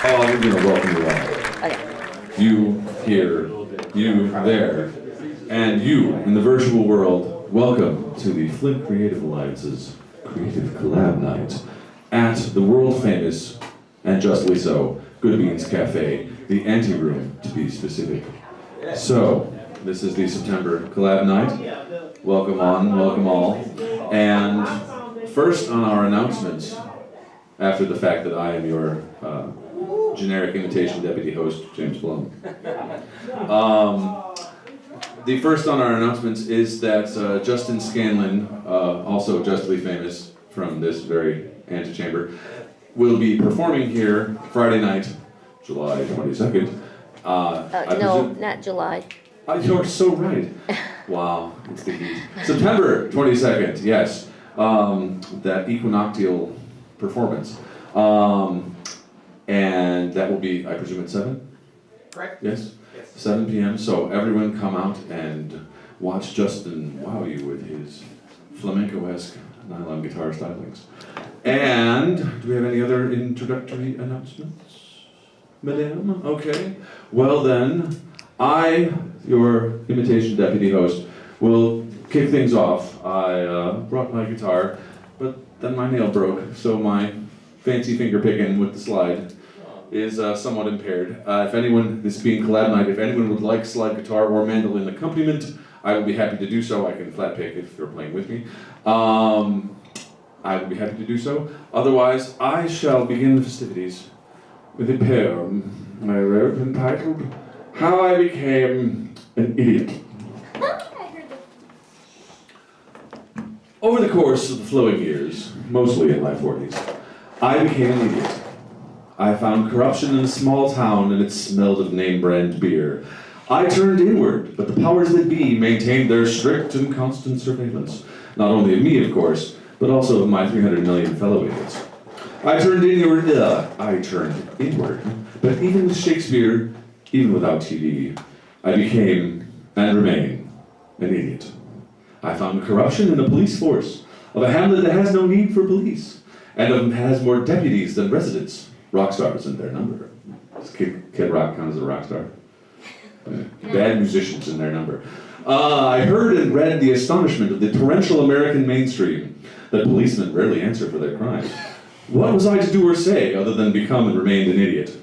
Oh, I'm going to welcome you all. Okay. You here, you there, and you in the virtual world. Welcome to the Flint Creative Alliance's Creative Collab Night at the world famous, and justly so, Good Beans Cafe, the Anteroom to be specific. So, this is the September Collab Night. Welcome on, welcome all. And first on our announcements, after the fact that I am your generic imitation deputy host, James Blum. The first on our announcements is that Justin Scanlon, also justly famous from this very antechamber, will be performing here Friday night, July 22nd. No, not July. You're so right. Wow, it's the heat. September 22nd, yes. That equinoctial performance. And that will be, I presume, at 7? Correct. Yes? Yes. 7 p.m. So everyone come out and watch Justin wow you with his flamenco-esque nylon guitar stylings. And do we have any other introductory announcements? Madame? Okay. Well then, I, your imitation deputy host, will kick things off. I brought my guitar, but then my nail broke, so my fancy finger picking with the slide is somewhat impaired. If anyone, this being Collab Night, if anyone would like slide guitar or mandolin accompaniment, I will be happy to do so. I can flat pick if you're playing with me. I will be happy to do so. Otherwise, I shall begin the festivities with a poem I wrote entitled How I Became an Idiot. Over the course of the flowing years, mostly in my 40s, I became an idiot. I found corruption in a small town and it smelled of name-brand beer. I turned inward, but the powers that be maintained their strict and constant surveillance. Not only of me, of course, but also of my 300 million fellow idiots. I turned inward, but even with Shakespeare, even without TV, I became, and remain, an idiot. I found corruption in the police force of a hamlet that has no need for police, and has more deputies than residents. Rock stars in their number. Does Kid Rock count as a rock star? Bad musicians in their number. I heard and read the astonishment of the torrential American mainstream that policemen rarely answer for their crimes. What was I to do or say other than become and remain an idiot?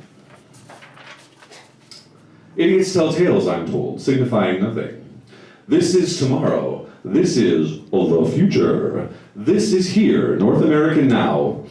Idiots tell tales, I'm told, signifying nothing. This is tomorrow. This is the future. This is here, North American now.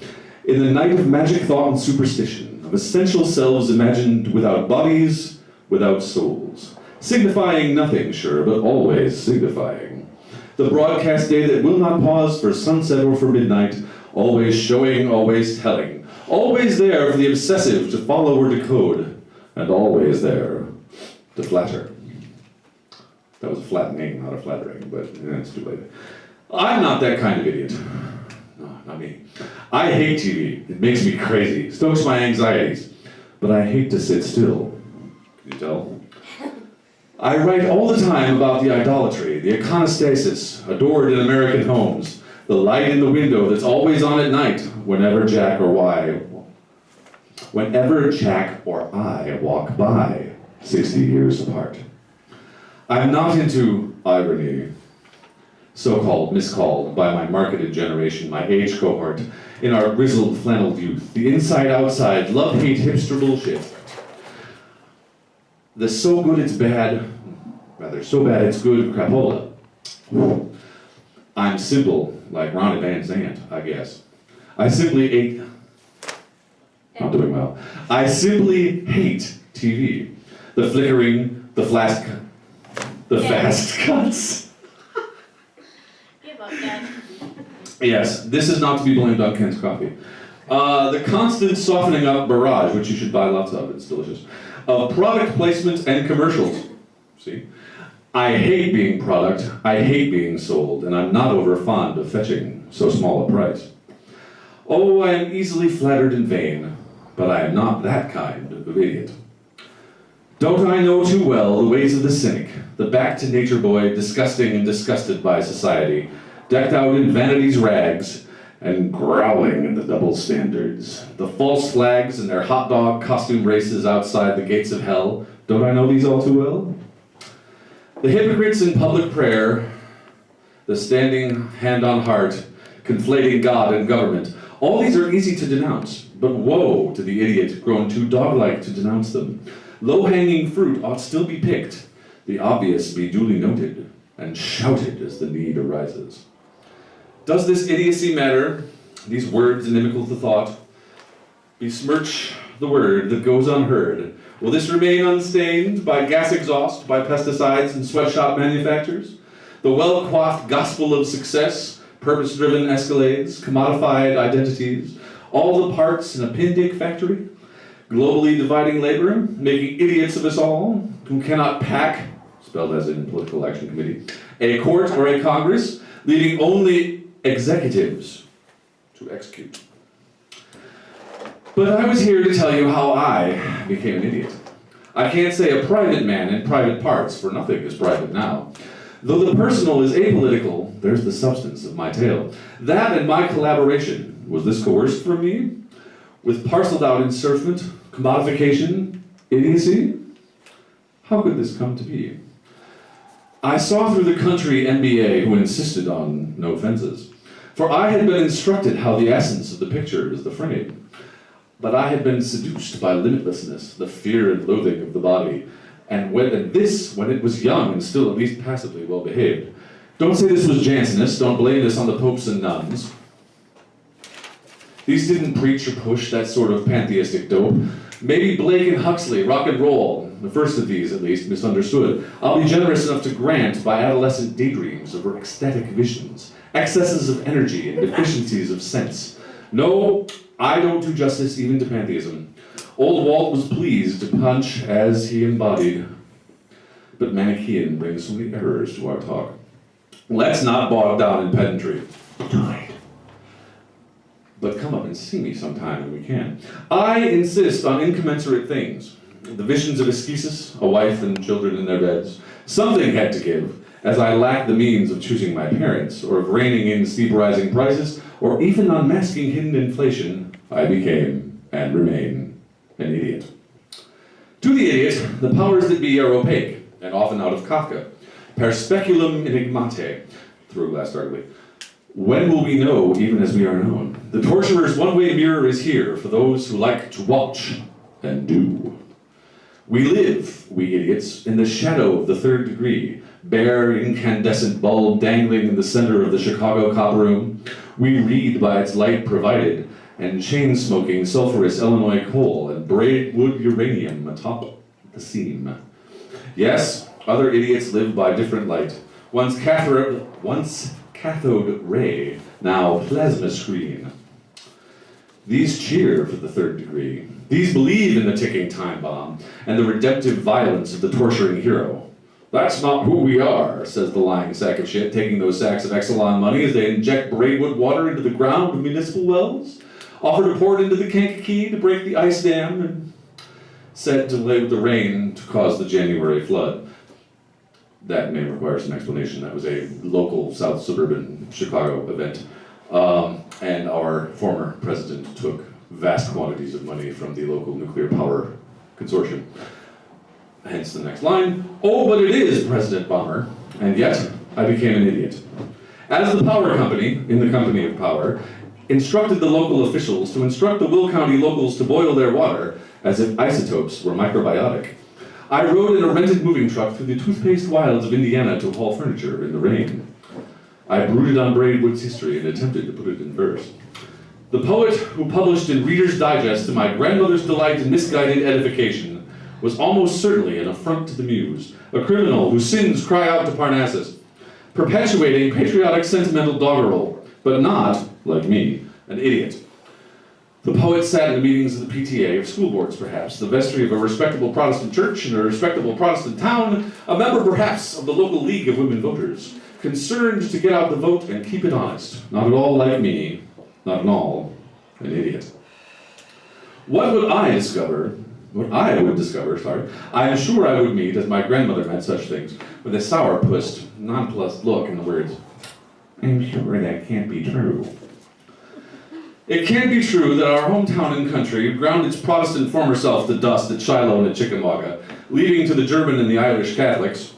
In the night of magic thought and superstition, of essential selves imagined without bodies, without souls, signifying nothing, sure, but always signifying. The broadcast day that will not pause for sunset or for midnight, always showing, always telling, always there for the obsessive to follow or decode, and always there to flatter. That was a flattening, not a flattering, but it's too late. I'm not that kind of idiot. No, not me. I hate TV. It makes me crazy, stokes my anxieties. But I hate to sit still. Can you tell? I write all the time about the idolatry, the iconostasis, adored in American homes, the light in the window that's always on at night, whenever Jack or I walk by, 60 years apart. I'm not into irony, so-called, miscalled by my marketed generation, my age cohort, in our grizzled, flanneled youth, the inside-outside, love-hate hipster bullshit. The so good it's bad, rather so bad it's good crapola. I'm simple, like Ronnie Van Zant, I guess. I simply hate TV. The flickering, the fast cuts. Give up, Dad. Yes, this is not to be blamed on Ken's coffee. The constant softening up barrage, which you should buy lots of, it's delicious, of product placement and commercials. See? I hate being product, I hate being sold, and I'm not over fond of fetching so small a price. Oh, I am easily flattered and vain, but I am not that kind of idiot. Don't I know too well the ways of the cynic, the back-to-nature boy, disgusting and disgusted by society, decked out in vanity's rags, and growling at the double standards. The false flags and their hot dog costume races outside the gates of hell. Don't I know these all too well? The hypocrites in public prayer, the standing hand on heart, conflating God and government. All these are easy to denounce, but woe to the idiot grown too dog-like to denounce them. Low-hanging fruit ought still be picked, the obvious be duly noted, and shouted as the need arises. Does this idiocy matter? These words inimical to thought? Besmirch the word that goes unheard. Will this remain unstained by gas exhaust, by pesticides and sweatshop manufacturers? The well-coiffed gospel of success, purpose-driven escalades, commodified identities, all the parts in a pin-dig factory, globally dividing labor, making idiots of us all, who cannot pack, spelled as in political action committee, a court or a Congress, leaving only executives to execute. But I was here to tell you how I became an idiot. I can't say a private man in private parts, for nothing is private now. Though the personal is apolitical, there's the substance of my tale. That and my collaboration, was this coerced from me? With parceled out encirclement, commodification, idiocy? How could this come to be? I saw through the country MBA who insisted on no fences. For I had been instructed how the essence of the picture is the frame. But I had been seduced by limitlessness, the fear and loathing of the body, and when it was young and still at least passably well behaved. Don't say this was Jansenist, don't blame this on the popes and nuns. These didn't preach or push that sort of pantheistic dope. Maybe Blake and Huxley, rock and roll, the first of these at least, misunderstood. I'll be generous enough to grant by adolescent daydreams over ecstatic visions, excesses of energy and deficiencies of sense. No, I don't do justice even to pantheism. Old Walt was pleased to punch as he embodied, but Manichaean brings so many errors to our talk. Let's not bog down in pedantry. But come up and see me sometime when we can. I insist on incommensurate things. The visions of ascesis, a wife and children in their beds. Something had to give, as I lacked the means of choosing my parents, or of reining in steep rising prices, or even unmasking hidden inflation. I became, and remain, an idiot. To the idiot, the powers that be are opaque, and often out of Kafka. Per speculum enigmate, through last darkly. When will we know, even as we are known? The torturer's one-way mirror is here for those who like to watch and do. We live, we idiots, in the shadow of the third degree, bare incandescent bulb dangling in the center of the Chicago cop room. We read by its light provided, and chain-smoking sulfurous Illinois coal and braidwood uranium atop the seam. Yes, other idiots live by different light. Once cathode ray, now plasma screen. These cheer for the third degree. These believe in the ticking time bomb and the redemptive violence of the torturing hero. That's not who we are, says the lying sack of shit, taking those sacks of Exelon money as they inject braidwood water into the ground of municipal wells, offer to pour it into the Kankakee to break the ice dam, and said to lay with the rain to cause the January flood. That may require some explanation. That was a local South suburban Chicago event. And our former president took vast quantities of money from the local nuclear power consortium. Hence the next line. Oh, but it is President Bomber. And yet, I became an idiot. As the power company, in the company of power, instructed the local officials to instruct the Will County locals to boil their water as if isotopes were microbiotic. I rode in a rented moving truck through the toothpaste wilds of Indiana to haul furniture in the rain. I brooded on Braidwood's history and attempted to put it in verse. The poet who published in Reader's Digest to my grandmother's delight and misguided edification was almost certainly an affront to the muse, a criminal whose sins cry out to Parnassus, perpetuating patriotic sentimental doggerel, but not, like me, an idiot. The poet sat in the meetings of the PTA of school boards, perhaps, the vestry of a respectable Protestant church in a respectable Protestant town, a member, perhaps, of the local League of Women Voters, concerned to get out the vote and keep it honest. Not at all like me, not at all an idiot. What would I discover, I am sure I would meet, as my grandmother met such things, with a sourpussed, nonplussed look in the words, I'm sure that can't be true. It can't be true that our hometown and country ground its Protestant former self to dust at Shiloh and at Chickamauga, leaving to the German and the Irish Catholics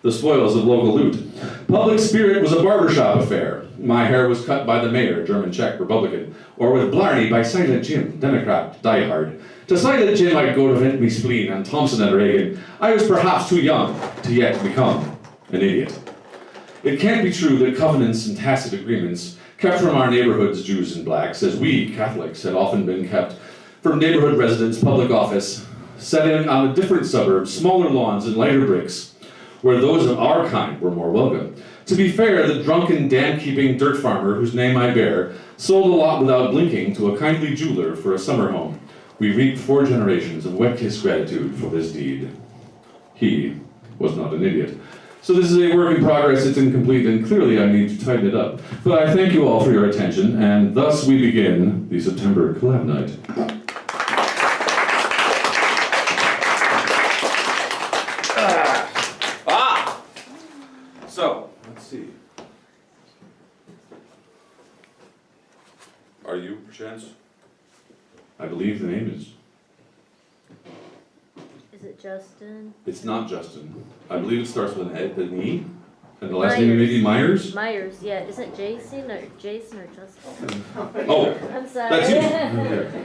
the spoils of local loot. Public spirit was a barbershop affair. My hair was cut by the mayor, German, Czech, Republican, or with Blarney by Silent Jim, Democrat, diehard. To Silent Jim I'd go to vent me spleen on Thompson and Reagan. I was perhaps too young to yet become an idiot. It can't be true that covenants and tacit agreements kept from our neighborhoods Jews and blacks, as we, Catholics, had often been kept from neighborhood residents, public office, set in on a different suburb, smaller lawns and lighter bricks, where those of our kind were more welcome. To be fair, the drunken, dam-keeping dirt farmer whose name I bear sold a lot without blinking to a kindly jeweler for a summer home. We reaped 4 generations of wet-kiss gratitude for this deed. He was not an idiot. So this is a work in progress, it's incomplete, and clearly I need to tighten it up. But I thank you all for your attention, and thus we begin the September Collab Nite. So, let's see. Are you, perchance? I believe the name is. Is it Justin? It's not Justin. I believe it starts with an E, and the last name may be Myers. Myers, yeah. Isn't Jason or Justin? Oh, I'm sorry. that's you. Okay.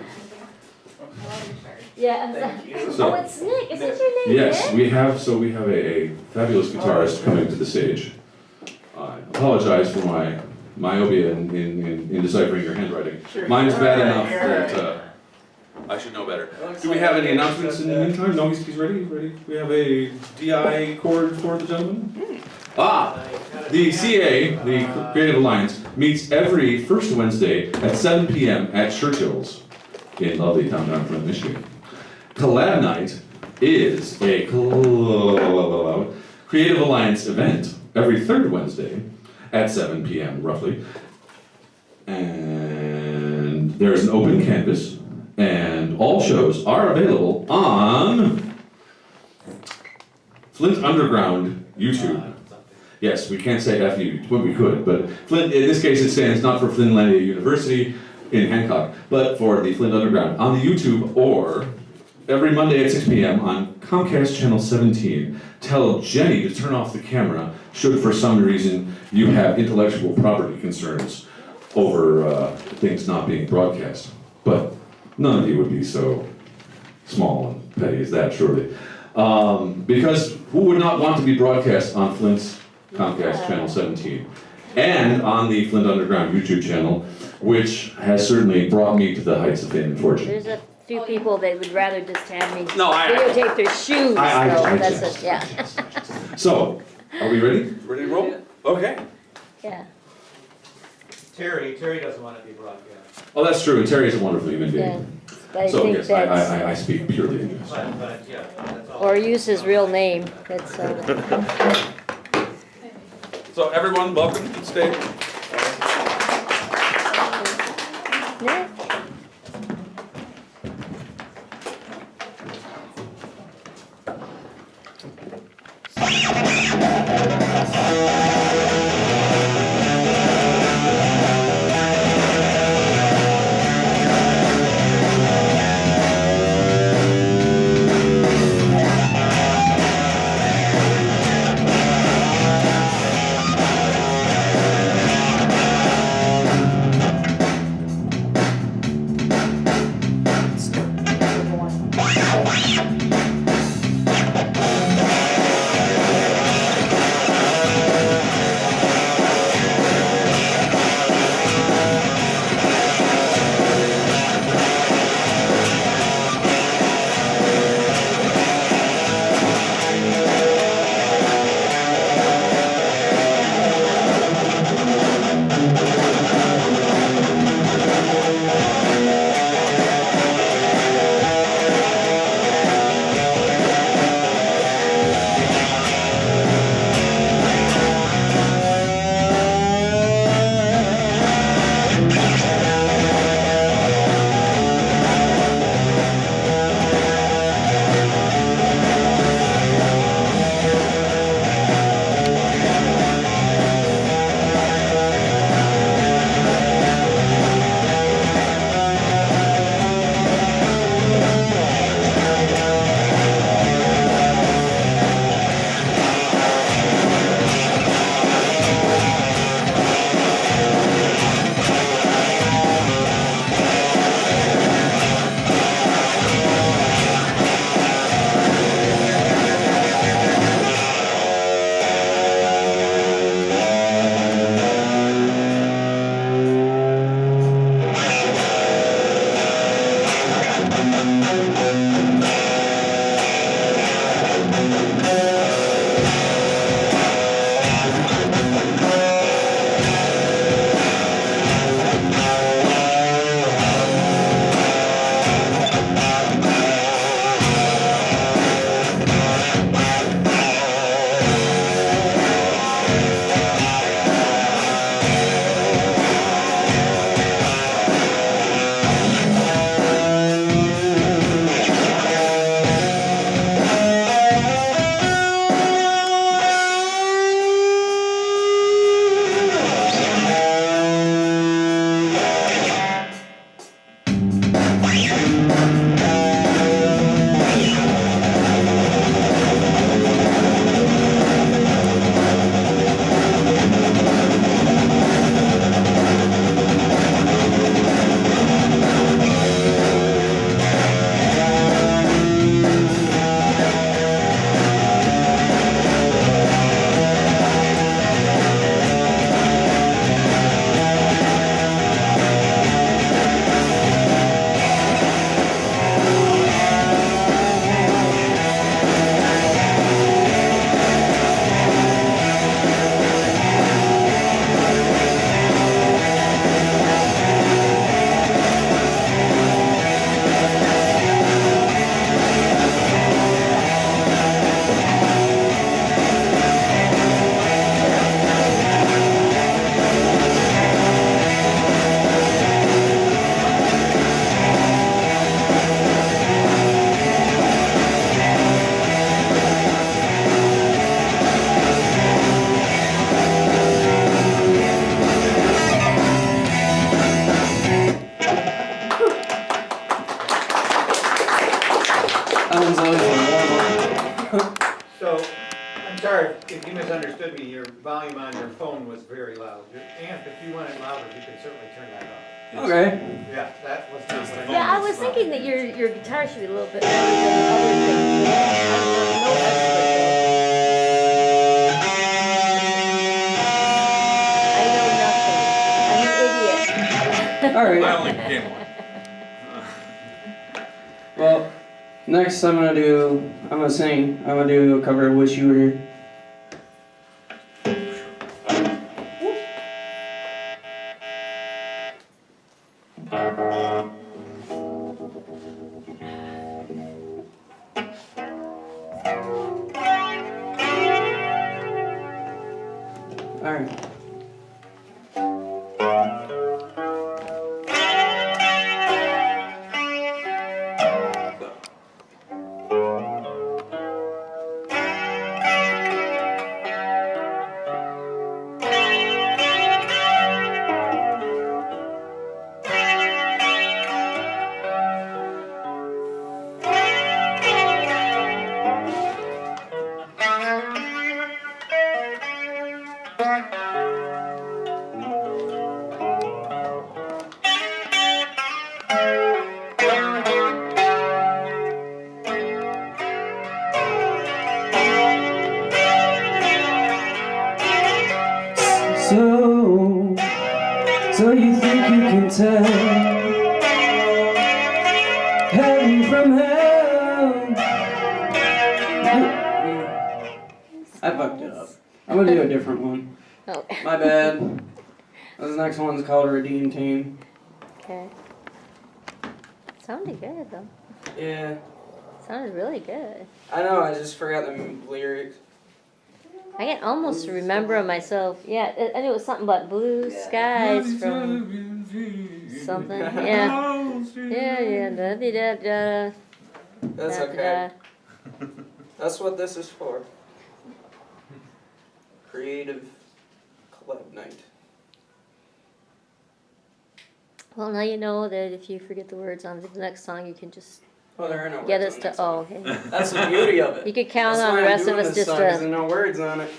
Yeah, I'm sorry. So, Oh, it's Nick. Is that your name? yes, Nick? we have a fabulous guitarist coming to the stage. I apologize for my myopia in deciphering your handwriting. Mine's bad enough that I should know better. Do we have any announcements in the meantime? No, he's ready. He's ready. We have a DI chord for the gentleman. The CA, the Creative Alliance, meets every first Wednesday at 7 p.m. at Churchill's in lovely downtown Flint, Michigan. Collab Nite is a Creative Alliance event every third Wednesday at 7 p.m. roughly. And there's an open canvas, and all shows are available on Flint Underground YouTube. Yes, we can't say FU, but we could, but Flint, in this case it stands not for Flintlandia University in Hancock, but for the Flint Underground on the YouTube, or every Monday at 6 p.m. on Comcast Channel 17. Tell Jenny to turn off the camera should for some reason you have intellectual property concerns over things not being broadcast. But none of you would be so small and petty as that, surely. Because who would not want to be broadcast on Flint's Comcast Channel 17? And on the Flint Underground YouTube channel, which has certainly brought me to the heights of fame and fortune. There's a few people that would rather just have me No, videotape their shoes. That's jest. it. Yeah. So, are we ready? Ready to roll? Okay. Yeah. Terry doesn't want to be broadcast. Oh, that's true. And Terry is a wonderful human Yeah. being. I So, think yes, that's, I speak purely in this. But yeah, that's all. or use his real name. That's So, everyone, welcome to the stage. Nick. very loud. And if you want it louder, you can certainly turn that up. Okay. Yeah, that was just what I Yeah, I was thinking that your guitar should be a little bit louder than the other things. I'm no expert though. I know nothing. I'm an idiot. All I right. only became one. Well, next I'm gonna sing. I'm gonna do a cover of "Wish You Were Here." All right. So you think you can tell heaven from hell? I fucked it up. I'm gonna do a different one. Oh. My bad. This next one's called "Redeem Team." Okay. Sounded good though. Yeah, Sounded really good. I know. I just forgot the lyrics. I can almost remember myself. Yeah, I knew it was something about blue skies from something. Yeah. Yeah. Da da da da. That's okay. That's what this is for. Creative Collab Nite. Well, now you know that if you forget the words on the next song, you can just Well, there are no get words us on to. that Oh, song. okay. That's the beauty of it. You could count That's on why the I'm rest of doing us this just song, 'cause to. there's no words on it.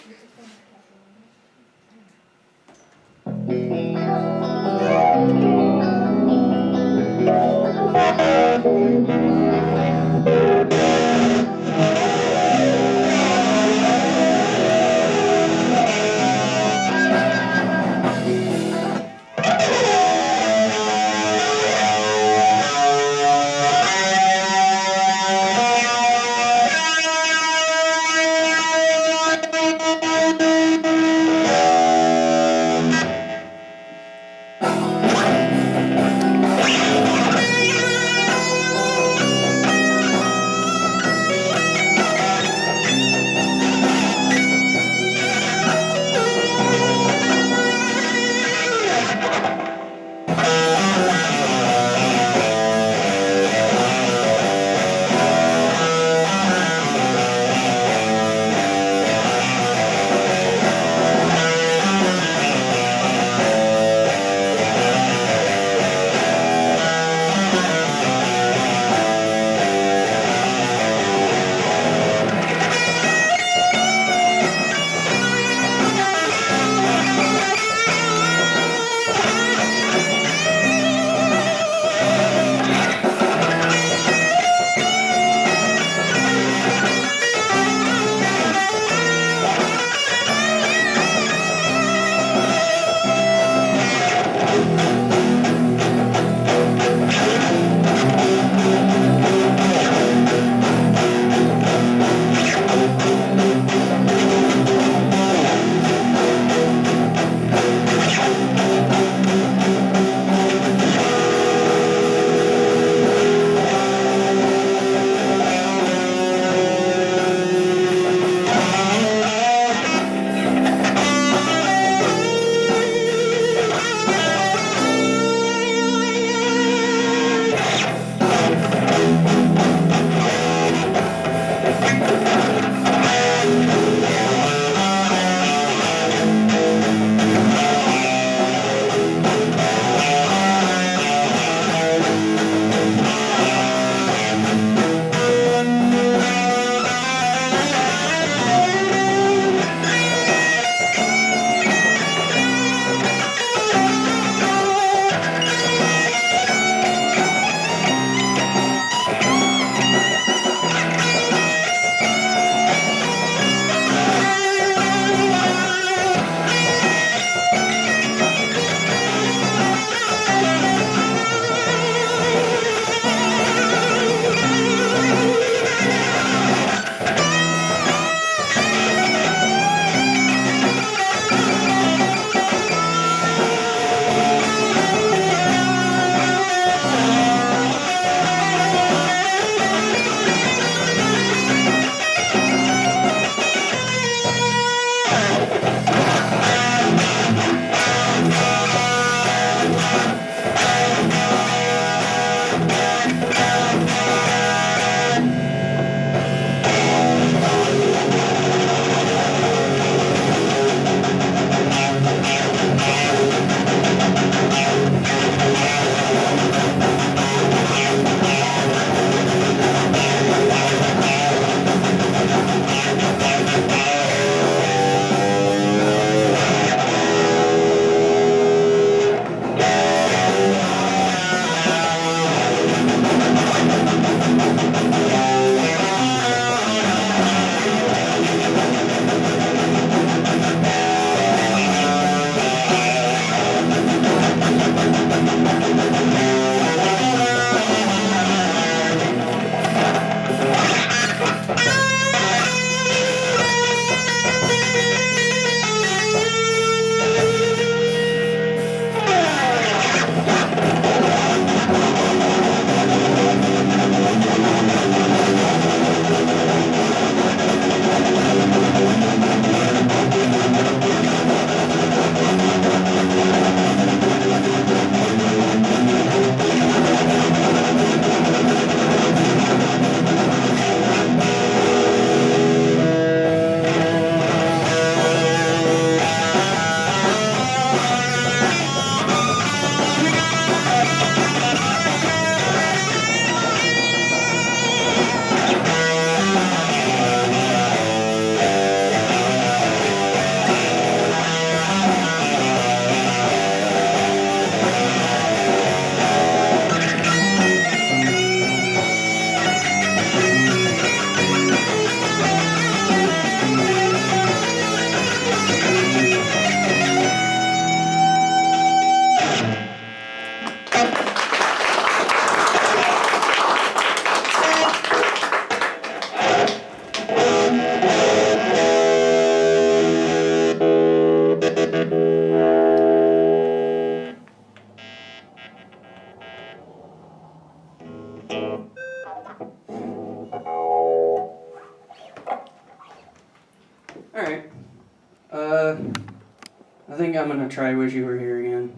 I'm gonna try Wish You Were Here again.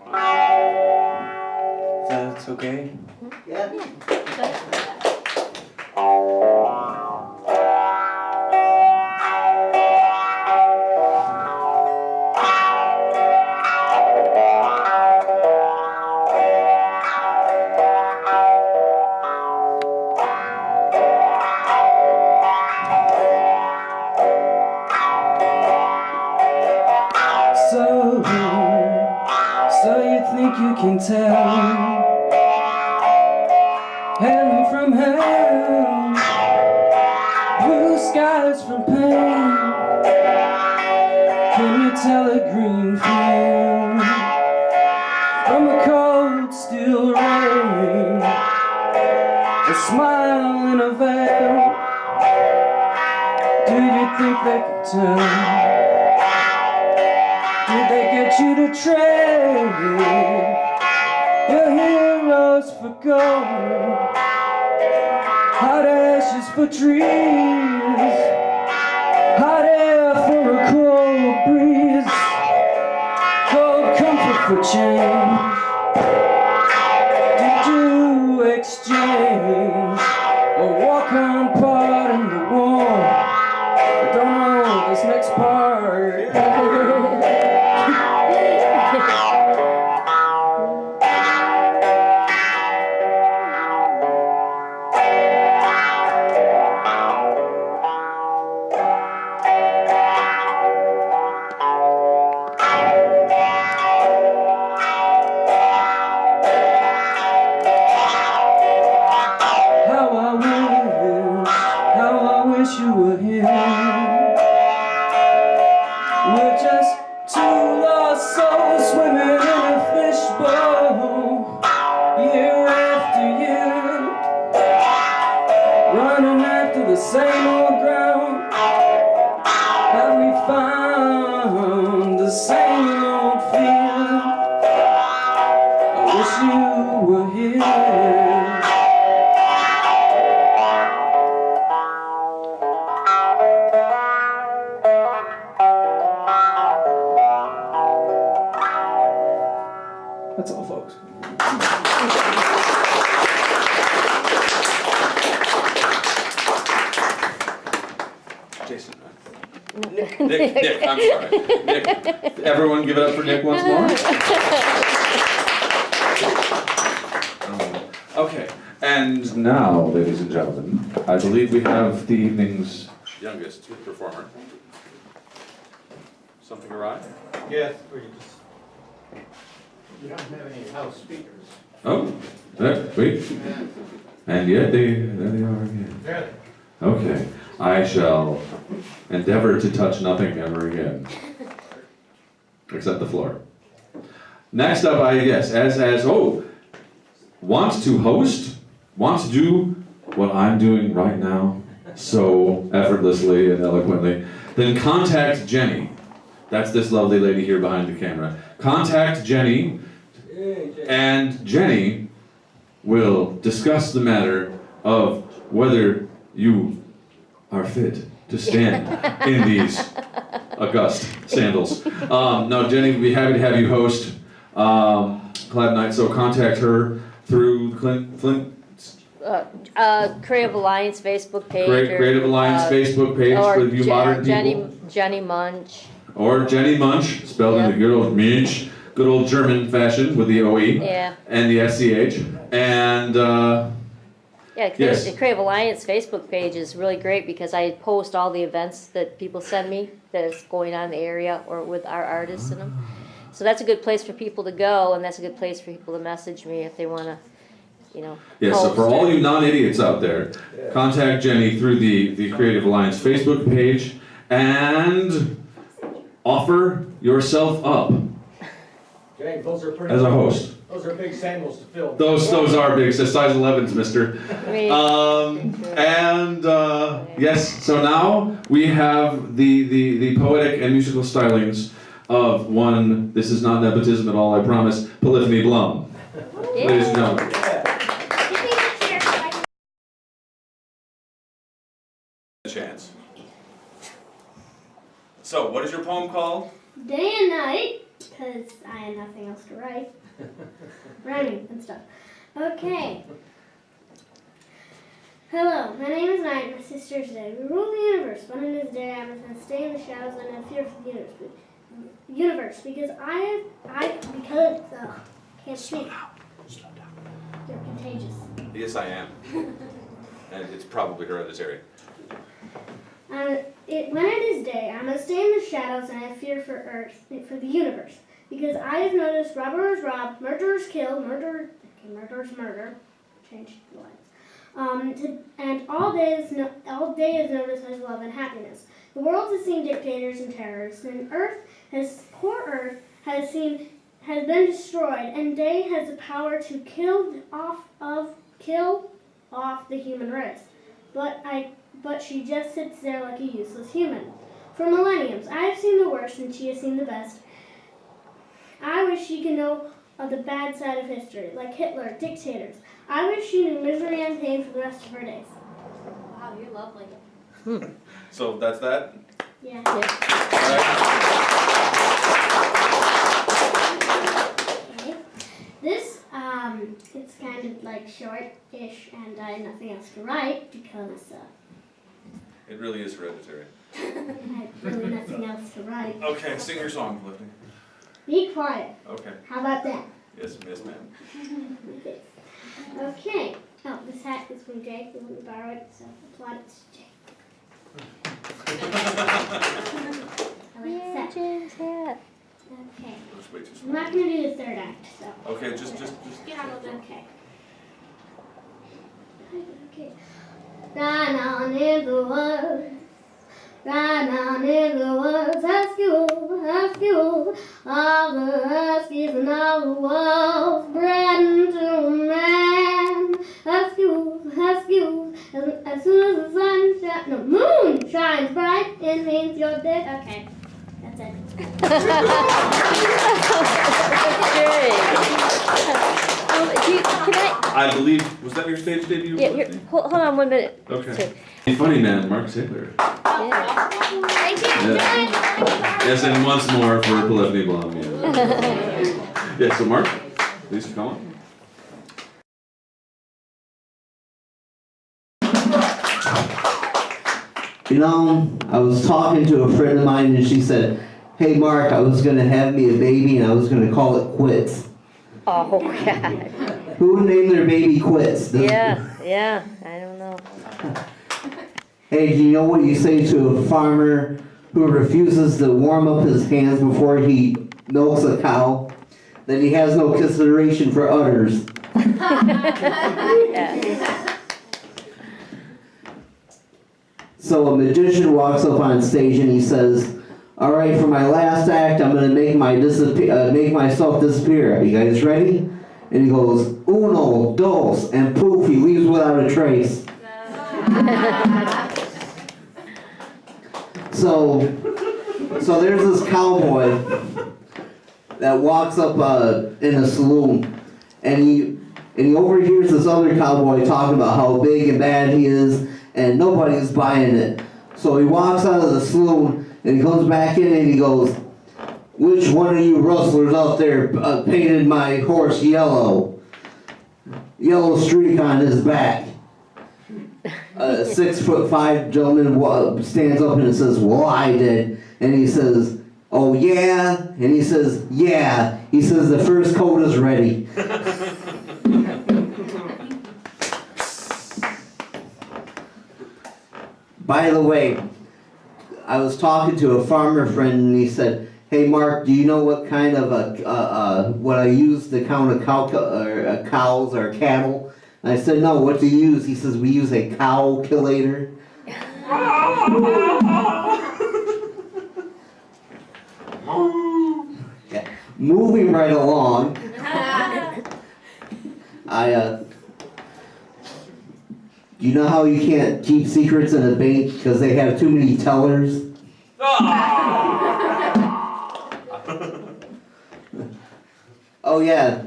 If that's okay. Yeah. So you think you can tell heaven from hell, blue skies from pain? Can you tell a green field from a cold steel rain? A smile in a veil. Do you think they can tell? Did they get you to trade your heroes for gold? Hot ashes for trees, hot air for a cold breeze, cold comfort for change. Did you exchange or walk on part in the war? I don't know this next part. You were here. We're just two lost souls swimming in a fishbowl, year after year, running after the same old ground. Have we found the same old fear? I wish you were here. That's all, folks. Jason. Nick, I'm sorry. Nick, everyone give it up for Nick once more. Okay, and now, ladies and gentlemen, I believe we have the evening's youngest performer. Something awry? Yes, we just. You don't have any house speakers. Oh, wait. And yet there they are again. There they Okay, I shall endeavor to touch nothing ever again. Except the floor. Next up, I guess, wants to host, wants to do what I'm doing right now, so effortlessly and eloquently, then contact Jenny. That's this lovely lady here behind the camera. Contact Jenny, and Jenny will discuss the matter of whether you are fit to stand in these august sandals. No, Jenny would be happy to have you host Collab Nite, so contact her through Flint. Creative Alliance Facebook page. Creative Alliance Facebook page for you modern people. Jenny Munch. Or Jenny Munch, spelled in the good old Munch, good old German fashion with the OE and the SCH. And the Creative Alliance Facebook page is really great because I post all the events that people send me that is going on in the area or with our artists in them. So that's a good place for people to go, and that's a good place for people to message me if they want to, so for all you non-idiots out there, contact Jenny through the Creative Alliance Facebook page and offer yourself up Jay, those are pretty as a host. Those are big sandals to fill. Those are big, size 11s, mister. Yes, so now we have the poetic and musical stylings of one, this is not nepotism at all, I promise, Polyphony Blum. Ladies and gentlemen. Chance. So, what is your poem called? Day and night. because I had nothing else to write. Rhyming and stuff. Okay. Hello, my name is Night, my sister is Day. We rule the universe, but in this day I must stay in the shadows and have fear for the universe. Because can't speak. Slow down. You're contagious. Yes, I am. And it's probably hereditary. When it is day, I must stay in the shadows and have fear for the universe. Because I have noticed robbers rob, murderers kill, murderers murder. Change the lines. And all day is noticed as love and happiness. The world has seen dictators and terrorists, and poor Earth has been destroyed, and day has the power to kill off the human race. But she just sits there like a useless human. For millenniums, I have seen the worst, and she has seen the best. I wish she could know the bad side of history, like Hitler, dictators. I wish she knew misery and pain for the rest of her days. Wow, you're lovely. So that's that? Yeah. All right. Okay. This, it's kind of like short-ish, and I had nothing else to write because It really is hereditary. I had really nothing else to write. Okay, sing your song, Polyphony. Be quiet. Okay. How about that? Yes, ma'am. Okay. Oh, this hat is from Jake. We want to borrow it, so applaud it to Jake. I like this hat. James hat. Okay. That's way too I'm small. not going to do the third act, so. Okay, just. Get out of there. Okay. Okay. Run on in the woods. Run on in the woods. Husky, all the huskies and all the wolves bred into a man. Husky, as soon as the moon shines bright, it means you're dead. Okay, that's it. Great. I believe, was that your stage debut? Yeah, hold on 1 minute. Okay. Funnyman, Mark Taylor. Yeah. Thank you. Yeah. Yes, and once more for Polyphony Blum. Yeah. Yeah, so Mark, please come on. You know, I was talking to a friend of mine and she said, "Hey Mark, I was going to have me a baby and I was going to call it Quits." Oh, God. Who would name their baby Quits? Yeah, I don't know. Hey, do you know what you say to a farmer who refuses to warm up his hands before he milks a cow? That he has no consideration for others. Yeah. So a magician walks up on stage and he says, "All right, for my last act, I'm going to make myself disappear. Are you guys ready?" And he goes, "Uno, dos," and poof, he leaves without a trace. So there's this cowboy that walks up in a saloon, and he overhears this other cowboy talking about how big and bad he is, and nobody's buying it. So he walks out of the saloon, and he comes back in and he goes, "Which one of you rustlers out there painted my horse yellow? Yellow streak on his back." A 6'5" gentleman stands up and says, "Well, I did." And he says, "Oh yeah?" And he says, "Yeah." He says, "The first coat is ready." By the way, I was talking to a farmer friend and he said, "Hey Mark, do you know what kind of what I use to count cows or cattle?" And I said, "No, what do you use?" He says, "We use a calculator." Yeah. Moving right along, you know how you can't keep secrets in a bank because they have too many tellers? Oh yeah.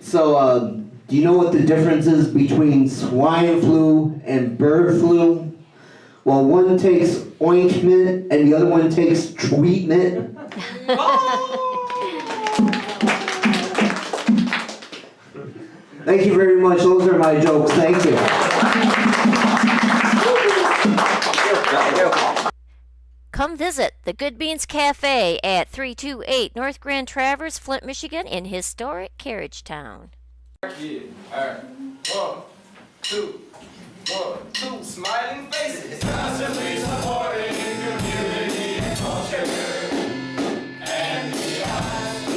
So, do you know what the difference is between swine flu and bird flu? Well, one takes ointment and the other one takes treatment. Thank you very much. Those are my jokes. Thank you. Come visit the Good Beans Cafe at 328 North Grand Traverse, Flint, Michigan, in historic Carriage Town. Yeah, alright. 1, 2, 1, 2, smiling faces. Constantly supporting community culture. And beyond.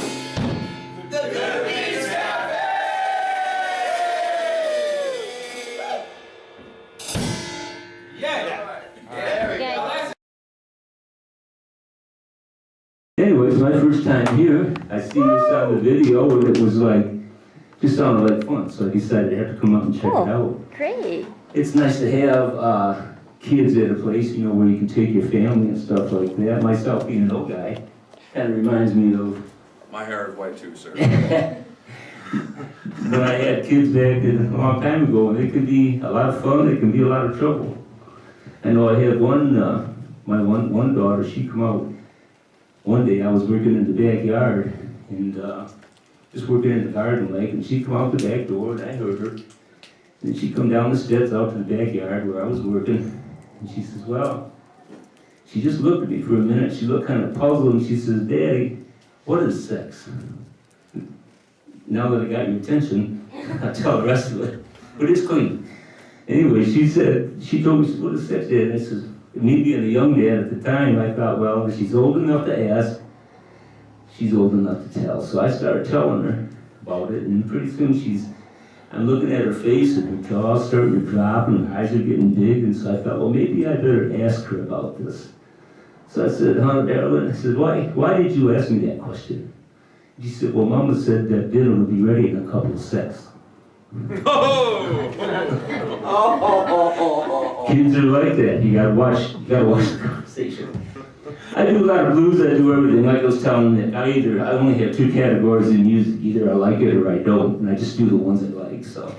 The Good Beans Cafe! Yeah! There we go. Anyway, it's my first time here. I see this on the video, and it was like, just sounded like fun, so I decided I have to come up and check it out. Great. It's nice to have kids at a place, you know, where you can take your family and stuff like that. Myself being an old guy, kind of reminds me of My hair is white too, sir. when I had kids back a long time ago, and they can be a lot of fun, they can be a lot of trouble. I know I had my one daughter, she come out. One day I was working in the backyard and just working in the garden like, and she come out the back door and I heard her. And she come down the steps out to the backyard where I was working, and she says, well, she just looked at me for a minute. She looked kind of puzzled and she says, Daddy, what is sex? Now that I got your attention, I'll tell the rest of it, but it's clean. Anyway, she told me, what is sex, Dad? And I says, me being a young dad at the time, I thought, well, if she's old enough to ask, she's old enough to tell. So I started telling her about it, and pretty soon I'm looking at her face, and her jaw's starting to drop, and her eyes are getting big, and so I thought, well, maybe I better ask her about this. So I said, Darling, I said, why did you ask me that question? She said, well, Mama said that dinner will be ready in a couple of seconds. Kids are like that. You gotta watch the conversation. I do a lot of blues, I do everything. Like I was telling them that I only have two categories in music. Either I like it or I don't, and I just do the ones I like, so.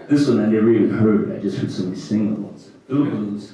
This one I never even heard. I just heard somebody sing the ones. Do blues.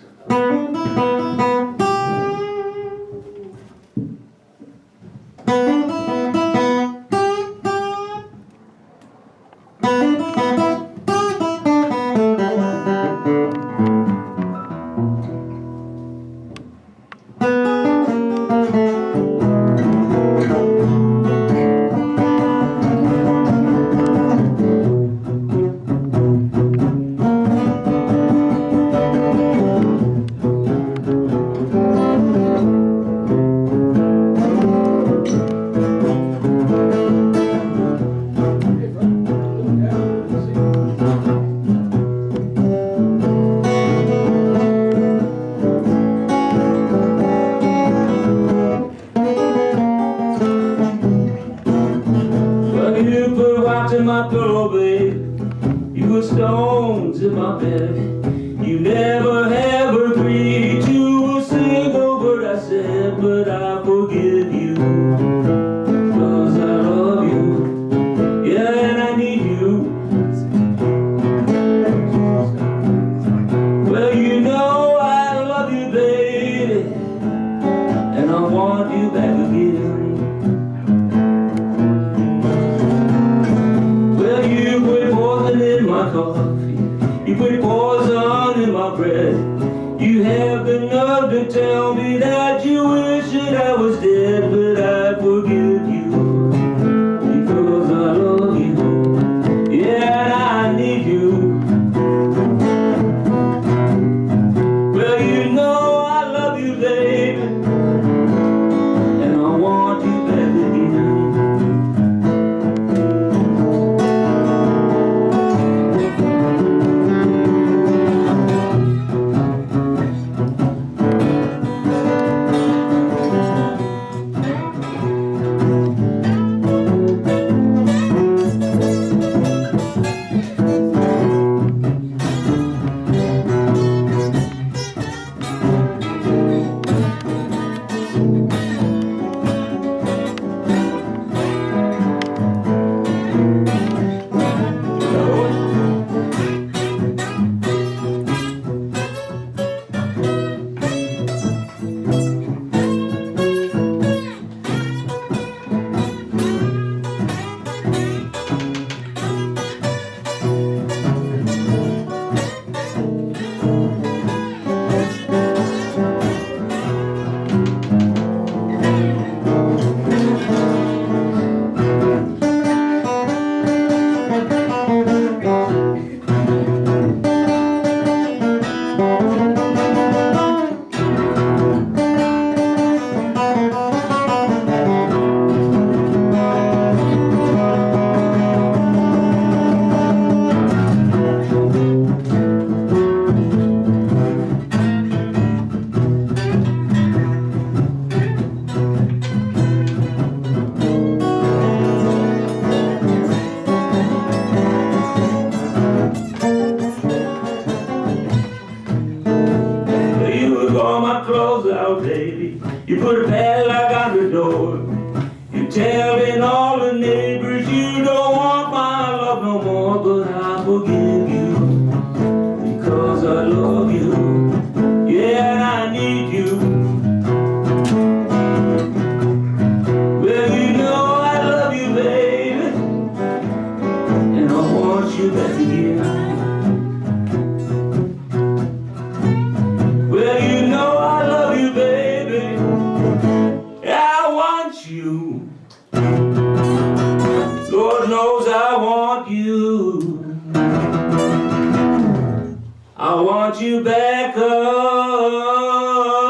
want you back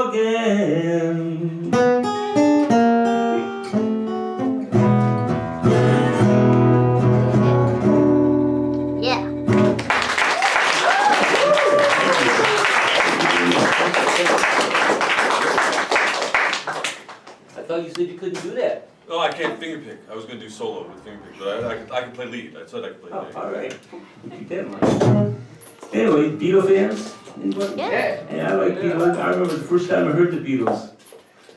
again. Yeah. I thought you said you couldn't do that. Oh, I can't fingerpick. I was gonna do solo with fingerpick, but I can play lead. I said I could play Oh, lead. all right. Keep that in mind. Anyway, Beatle fans? Anybody? Yeah. Yeah, I like Beatles. I remember the first time I heard the Beatles.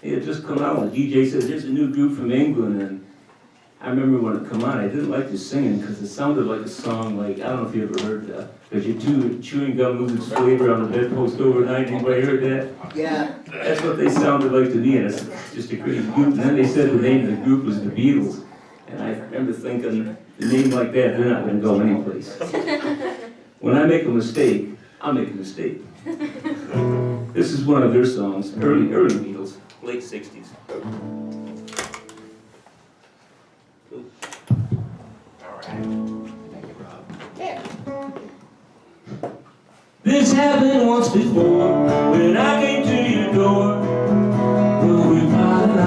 They had just come out and the DJ said, there's a new group from England. And I remember when it come on, I didn't like the singing because it sounded like a song like, I don't know if you ever heard that. Because you're chewing gum loses flavor on the bedpost overnight. Anybody heard that? Yeah. That's what they sounded like to me, and it's just a crazy group. And then they said the name of the group was the Beatles. And I remember thinking, the name like that, they're not gonna go anyplace. When I make a mistake, I'll make a mistake. This is one of their songs, early Beatles, late 60s. This happened once before, when I came to your door. Well, we parted.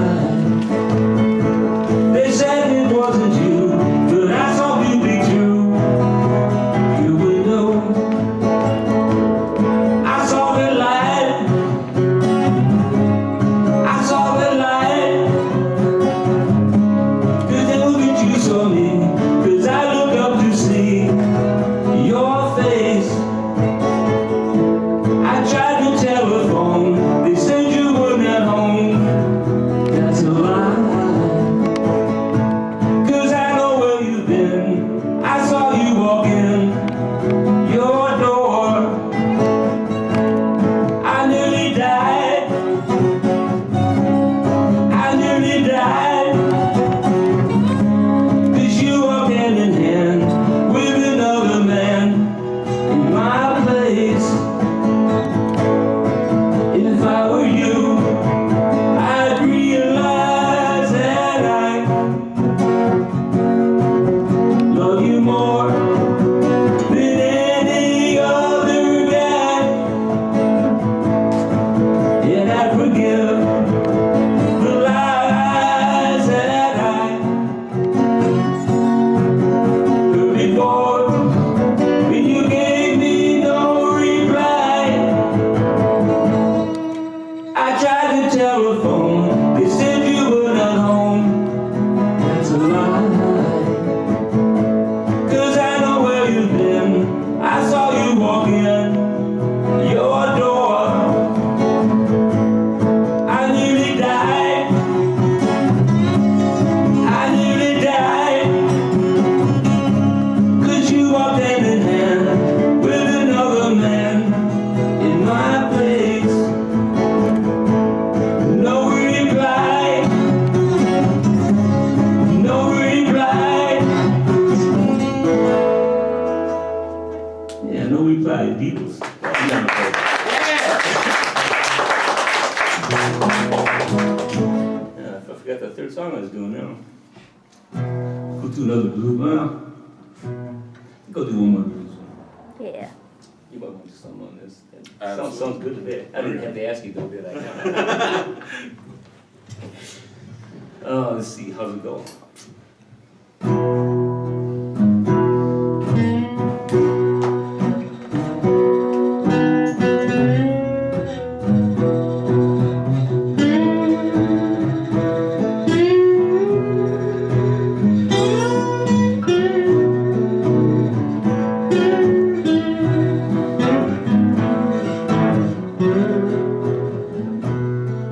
They said it wasn't you, but I saw you be true. You would know. I saw the light. I saw the light. 'Cause they look at you, saw me. 'Cause I looked up to see your face. I tried to telephone, they said you were not home. That's a lie. 'Cause I know where you've been. I saw you walk in your door. I nearly died. I nearly died. 'Cause you walked hand in hand with another man in my place. If I were you, I'd realize that I love you more than any other guy. And I'd forgive the lies that I heard before when you gave me no reply. I tried to telephone, they said you were not home. That's a lie. 'Cause I know where you've been. I saw you walk in your door. I nearly died. I nearly died. 'Cause you walked hand in hand with another man in my place. No reply. No reply. Yeah, no reply, Beatles. Yeah, I forgot the third song I was doing now. Go do another blues. Well, go do one more blues. Yeah. You might want to do something on this. Absolutely. Sounds good today. I didn't have to ask you though, did I? Let's see, how's it go?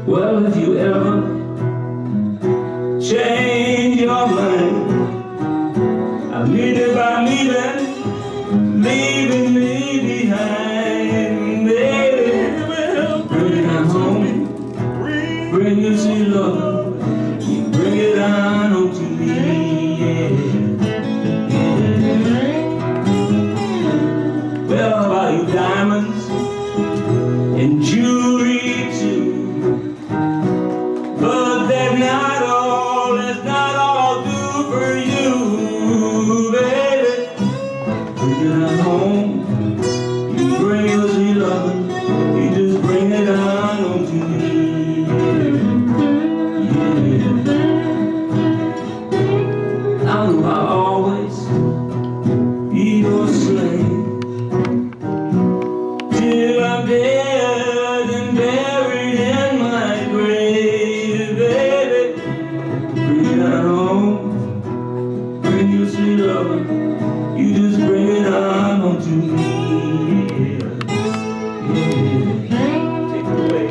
Well, if you ever change your mind, I'll lead it by leaving me behind, baby. Well, bring it on home, bring your sweet love, you bring it on home to me, yeah. Well, I'll buy you diamonds and jewelry too. But that's not all I'll do for you, baby. Bring it home, you bring your sweet love. will I always be your slave till I'm dead and buried in my grave, baby. Bring it on home, bring your sweet love, you just bring it on to me. Take it away.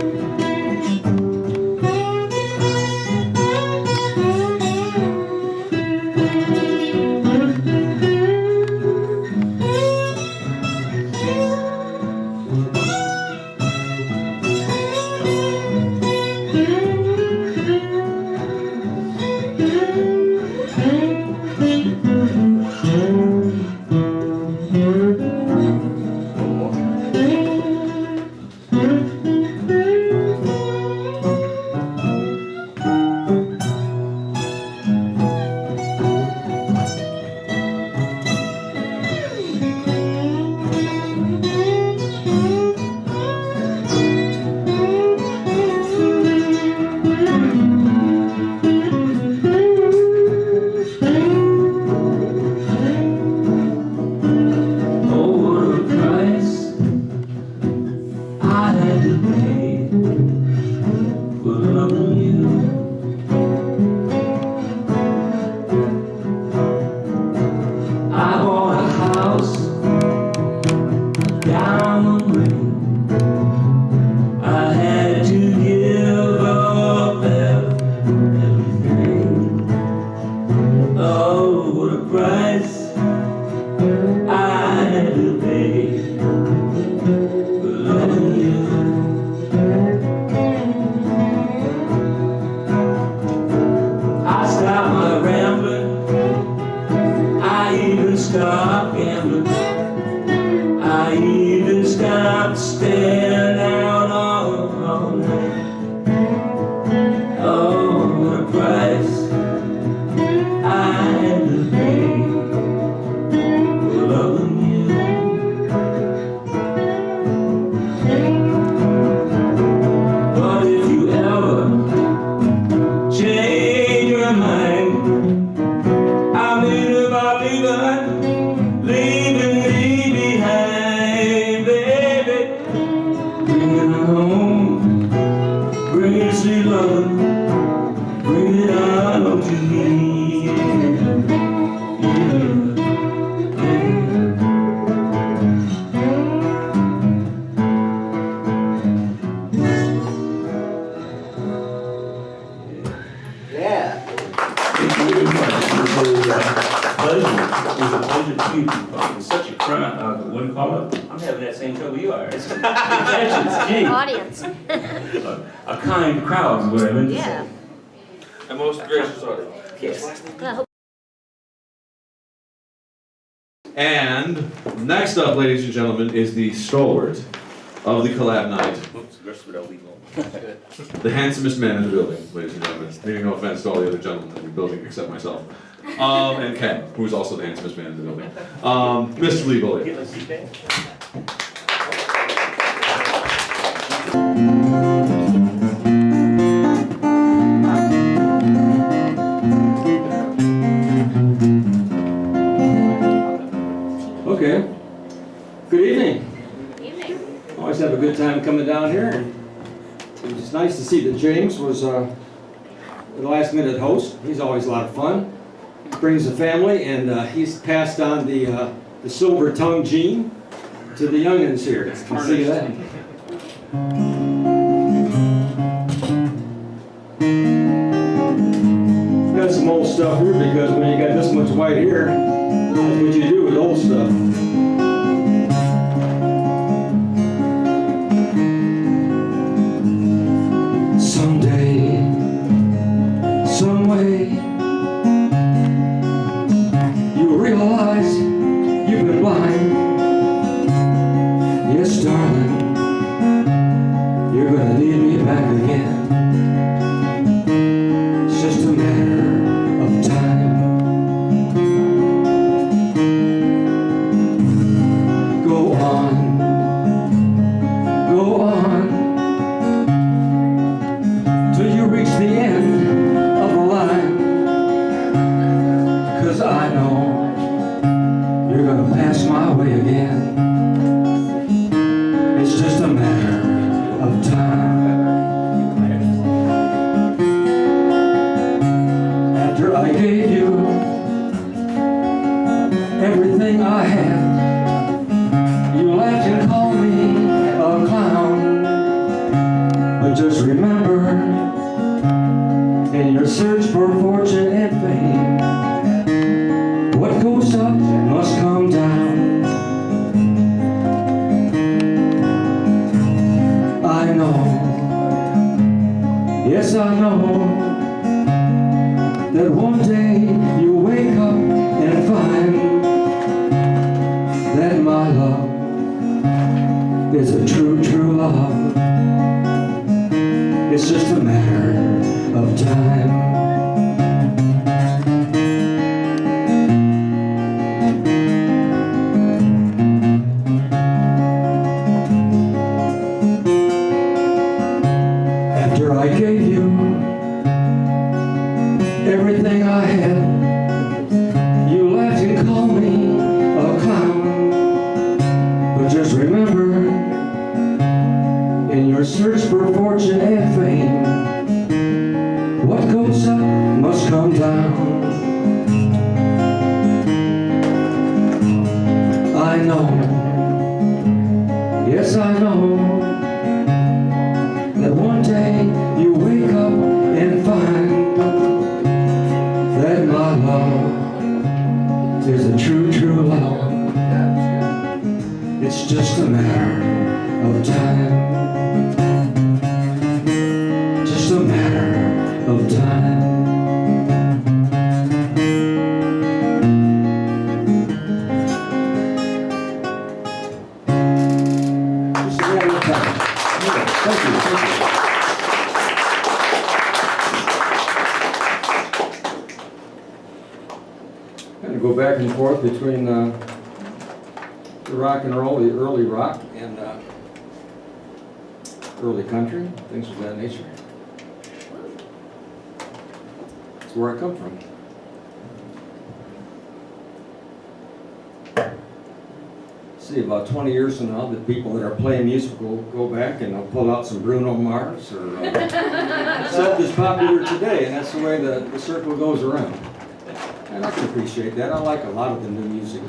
Audience. A kind crowd is what I meant to say. And most gracious audience. Yes. And next up, ladies and gentlemen, is the stalwart of the Collab Nite. Oops, the rest of it illegal. The handsomest man in the building, ladies and gentlemen. Meaning no offense to all the other gentlemen in the building except myself. And Ken, who is also the handsomest man in the building. Mr. Lee Boillat. Okay. Good evening. Evening. Always have a good time coming down here. It was nice to see that James was the last minute host. He's always a lot of fun. He brings the family, and he's passed on the silver tongue gene to the youngins here. You can see that. Got some old stuff here because when you got this much white hair, that's what you do with old stuff. Someday, someway, you'll realize you've been blind. Yes, darling, you're gonna need me back again. It's just a matter of time. I know you're gonna pass my way again. It's just a matter of time. After I gave you everything I had, you laughed and called me a clown. But just remember, in your search for fortune and fame, what goes up must come down. I know, yes I know, that one day you'll wake up and find that my love is a true, true love. It's just a matter of time. After I gave you everything I had, you laughed and called me a clown. But just remember, in your search for fortune and fame, what goes up must come down. I know, yes I know, that one day you wake up and find that my love is a true, true love. It's just a matter of time. Just a matter of time. Just a matter of time. Thank you. Thank you. Kind of go back and forth between the rock and roll, the early rock, and early country, things of that nature. That's where I come from. See, about 20 years from now, the people that are playing music will go back and they'll pull out some Bruno Mars or stuff that's popular today, and that's the way the circle goes around. And I can appreciate that. I like a lot of the new music.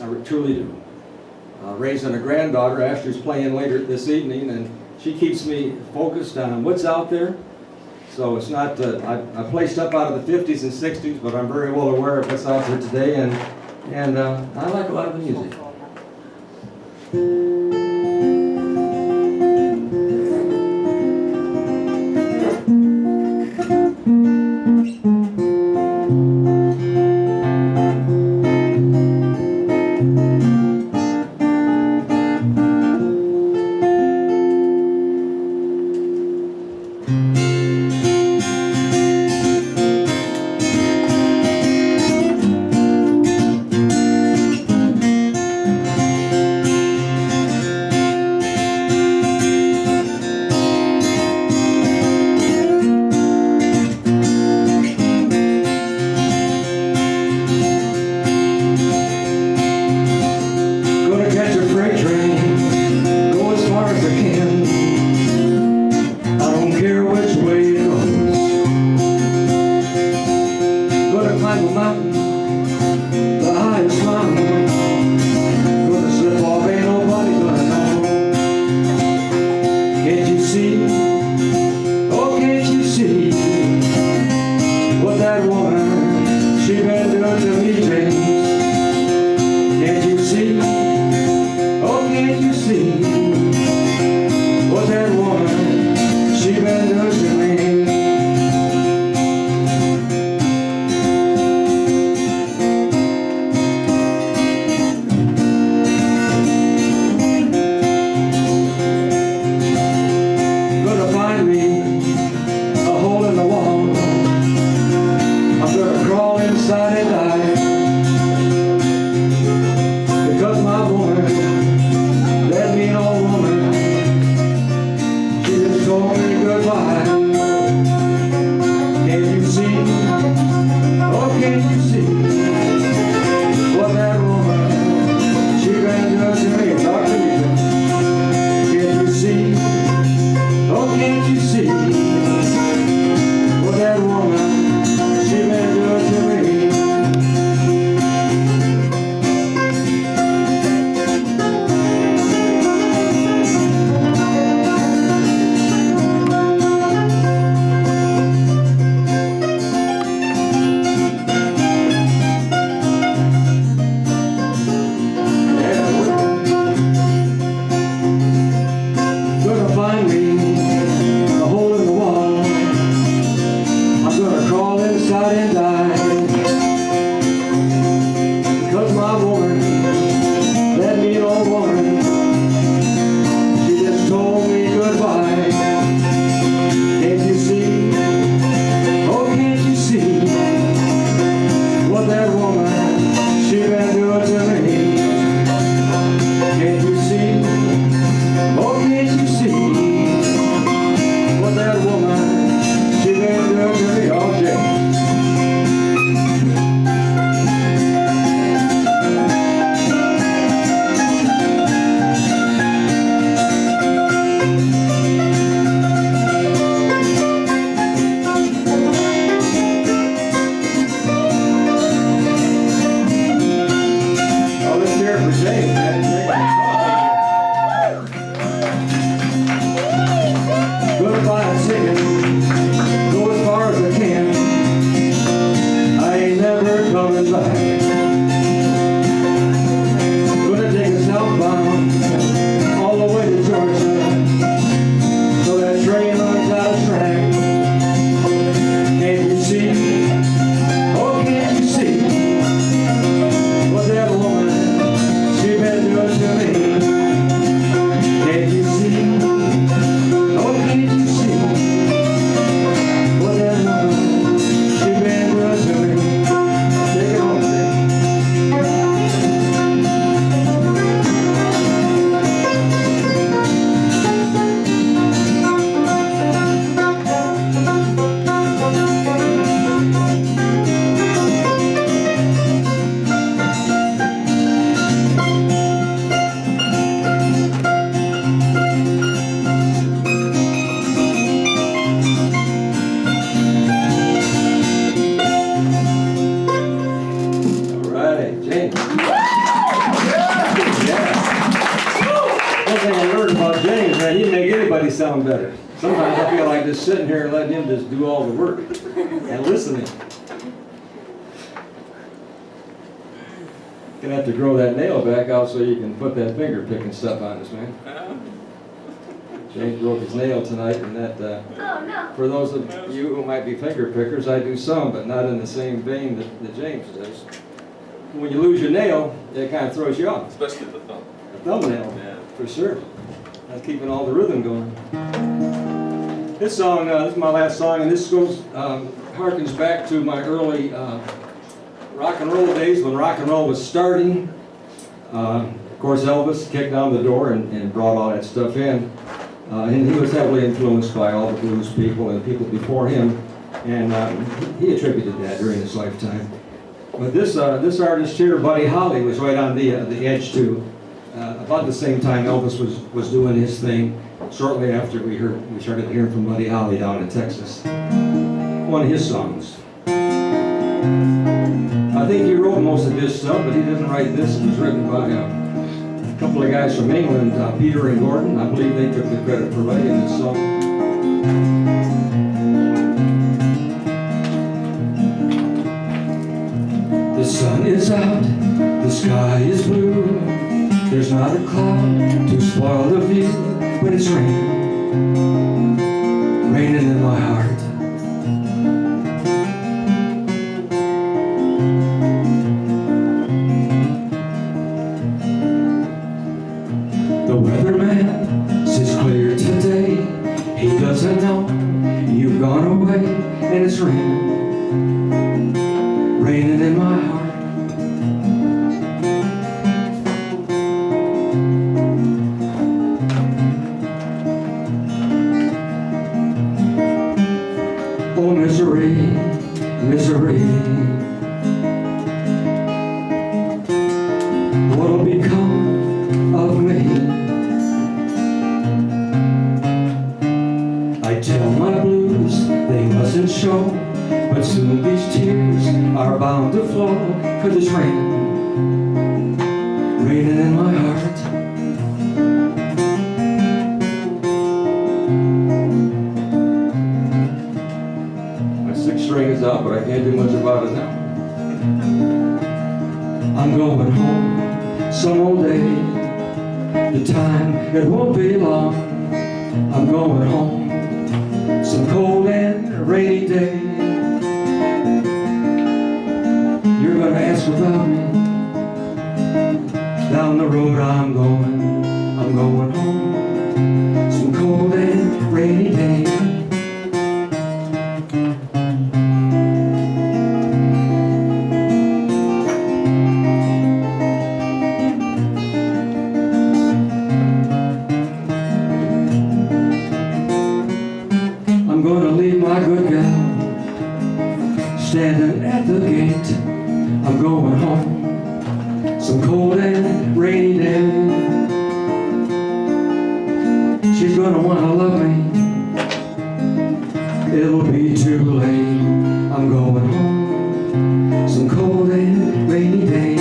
I truly do. Raising a granddaughter, Ashley's playing later this evening, and she keeps me focused on what's out there. So it's not, I play stuff out of the 50s and 60s, but I'm very well aware of what's out there today, and I like a lot of the music. Can't you see? sound better. Sometimes I feel like just sitting here and letting him just do all the work and listening. Gonna have to grow that nail back out so you can put that finger picking stuff on us, man. James broke his nail tonight, and that, Oh no. for those of you who might be finger pickers, I do some, but not in the same vein that James does. When you lose your nail, it kind of throws you off. Especially the thumb. A thumbnail, Yeah. for sure. That's keeping all the rhythm going. This song, this is my last song, and this goes, harkens back to my early rock and roll days when rock and roll was starting. Of course, Elvis kicked down the door and brought all that stuff in. And he was heavily influenced by all the blues people and people before him, and he attributed that during his lifetime. But this artist here, Buddy Holly, was right on the edge too. About the same time Elvis was doing his thing. Shortly after we started hearing from Buddy Holly down in Texas. One of his songs. I think he wrote most of his stuff, but he didn't write this. It was written by a couple of guys from England, Peter and Gordon. I believe they took the credit for writing this song. The sun is out, the sky is blue. There's not a cloud to spoil the view, but it's raining, raining in my heart. The weatherman says clear today. He doesn't know you've gone away, and it's raining, raining in my heart. Oh, misery, misery. What'll become of me? I tell my blues they mustn't show, but soon these tears are bound to flow, 'cause it's raining, raining in my heart. String is out, but I can't do much about it now. I'm going home some old day. The time, it won't be long. I'm going home some cold and rainy day. You're gonna ask about me. Down the road I'm going home some cold and rainy day. Standing at the gate, I'm going home some cold and rainy day. She's gonna wanna love me, it'll be too late. I'm going home some cold and rainy day.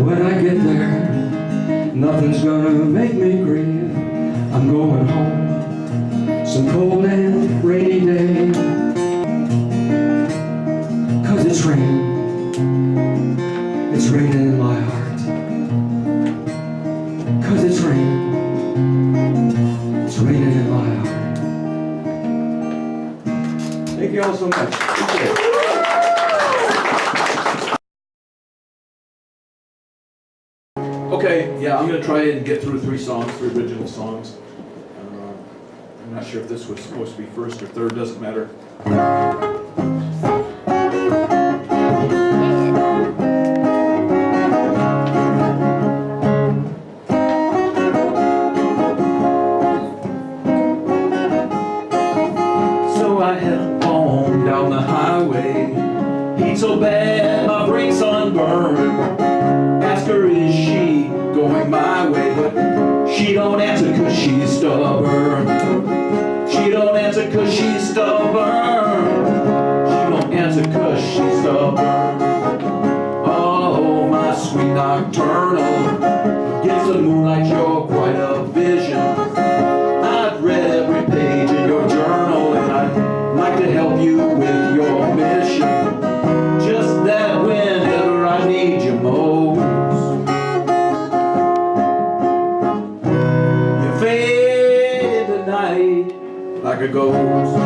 When I get there, nothing's gonna make me grieve. I'm going home some cold and rainy day. 'Cause it's raining in my heart. 'Cause it's raining in my heart. Thank you all so much. Appreciate it. Okay, yeah, I'm gonna try and get through three original songs. I'm not sure if this was supposed to be first or third, doesn't matter. So I head on down the highway. Heat so bad, my brain's sunburned. Ask her, is she going my way? But She don't answer 'cause she's stubborn. She don't answer 'cause she's stubborn. She don't answer 'cause she's stubborn. Oh, my sweet nocturnal, against the moonlight you're quite a vision. I've read every page in your journal, and I'd like to help you with your mission. Just that whenever I need you most, you fade in the night like a ghost.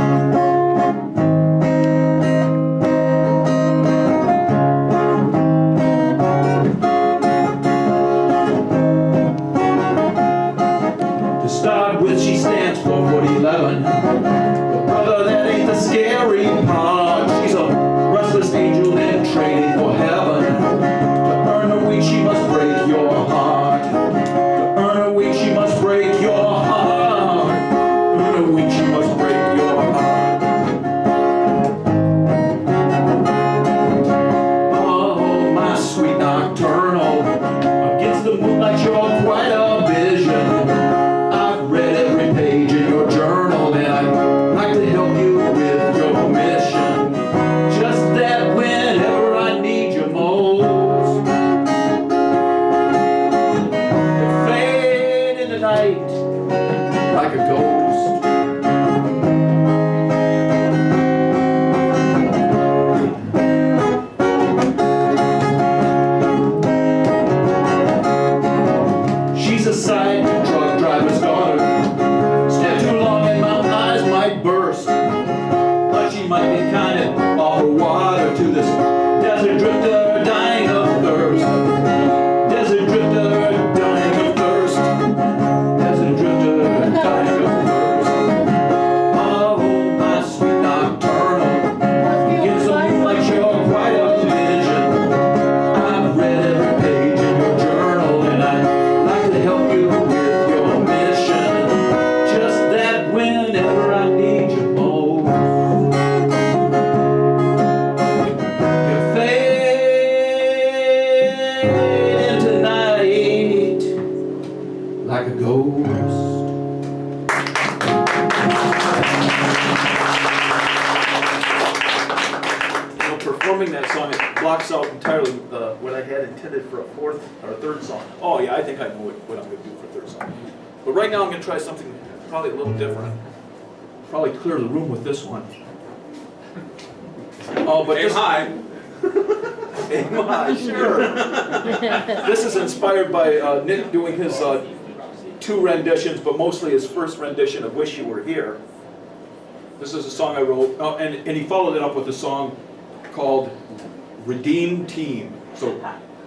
To start with, she stands for 4'11", but brother, that ain't the scary part. She's a restless angel in training for heaven. To earn her wings, she must break your heart. To earn her wings, she must break your heart. Earn her wings, she must break your heart. Oh, my sweet nocturnal, against the moonlight you're quite a vision. I've read every page in your journal, and I'd like to help you with your mission. Just that whenever I need you most, you fade in the night like a ghost. She's a side truck driver's daughter. Stand too long and my eyes might burst. But she might be kind of offer water to this desert drifter dying of thirst. Desert drifter dying of thirst. Desert drifter dying of thirst. Oh, my sweet nocturnal, against the moonlight you're quite a vision. I've read every page in your journal, and I'd like to help you with your mission. Just that whenever I need you most, you fade into night like a ghost. You know, performing that song, it blocks out entirely what I had intended for a fourth or a third song. Oh yeah, I think I know what I'm going to do for a third song. But right now I'm going to try something probably a little different. Probably clear the room with this one. Oh, but Aim high. Aim high, sure. This is inspired by Nick doing his two renditions, but mostly his first rendition of Wish You Were Here. This is a song I wrote, and he followed it up with a song called Redeemed Team. So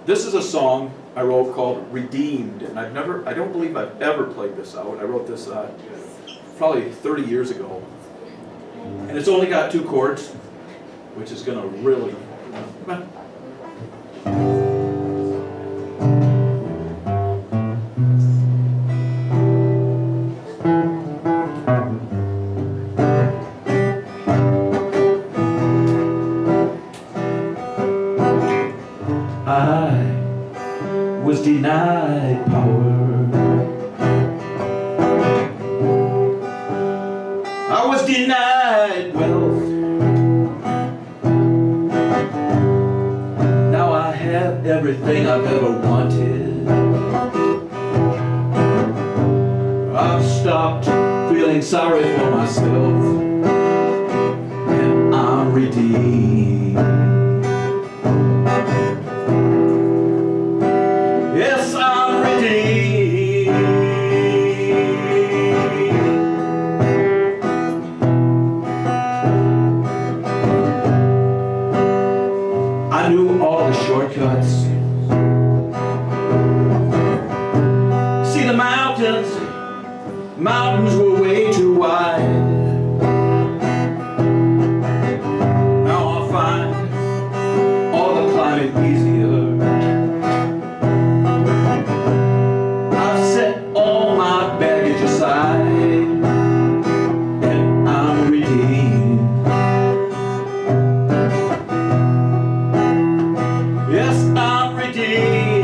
this is a song I wrote called Redeemed, and I don't believe I've ever played this out. I wrote this probably 30 years ago. And it's only got 2 chords, which is gonna really, I was denied power. I was denied wealth. Now I have everything I've ever wanted. I've stopped feeling sorry for myself, and I'm redeemed. Yes, I'm redeemed. I knew all the shortcuts. See the mountains were way too wide. Now I'll find all the climbing easier. I've set all my baggage aside, and I'm redeemed. Yes, I'm redeemed.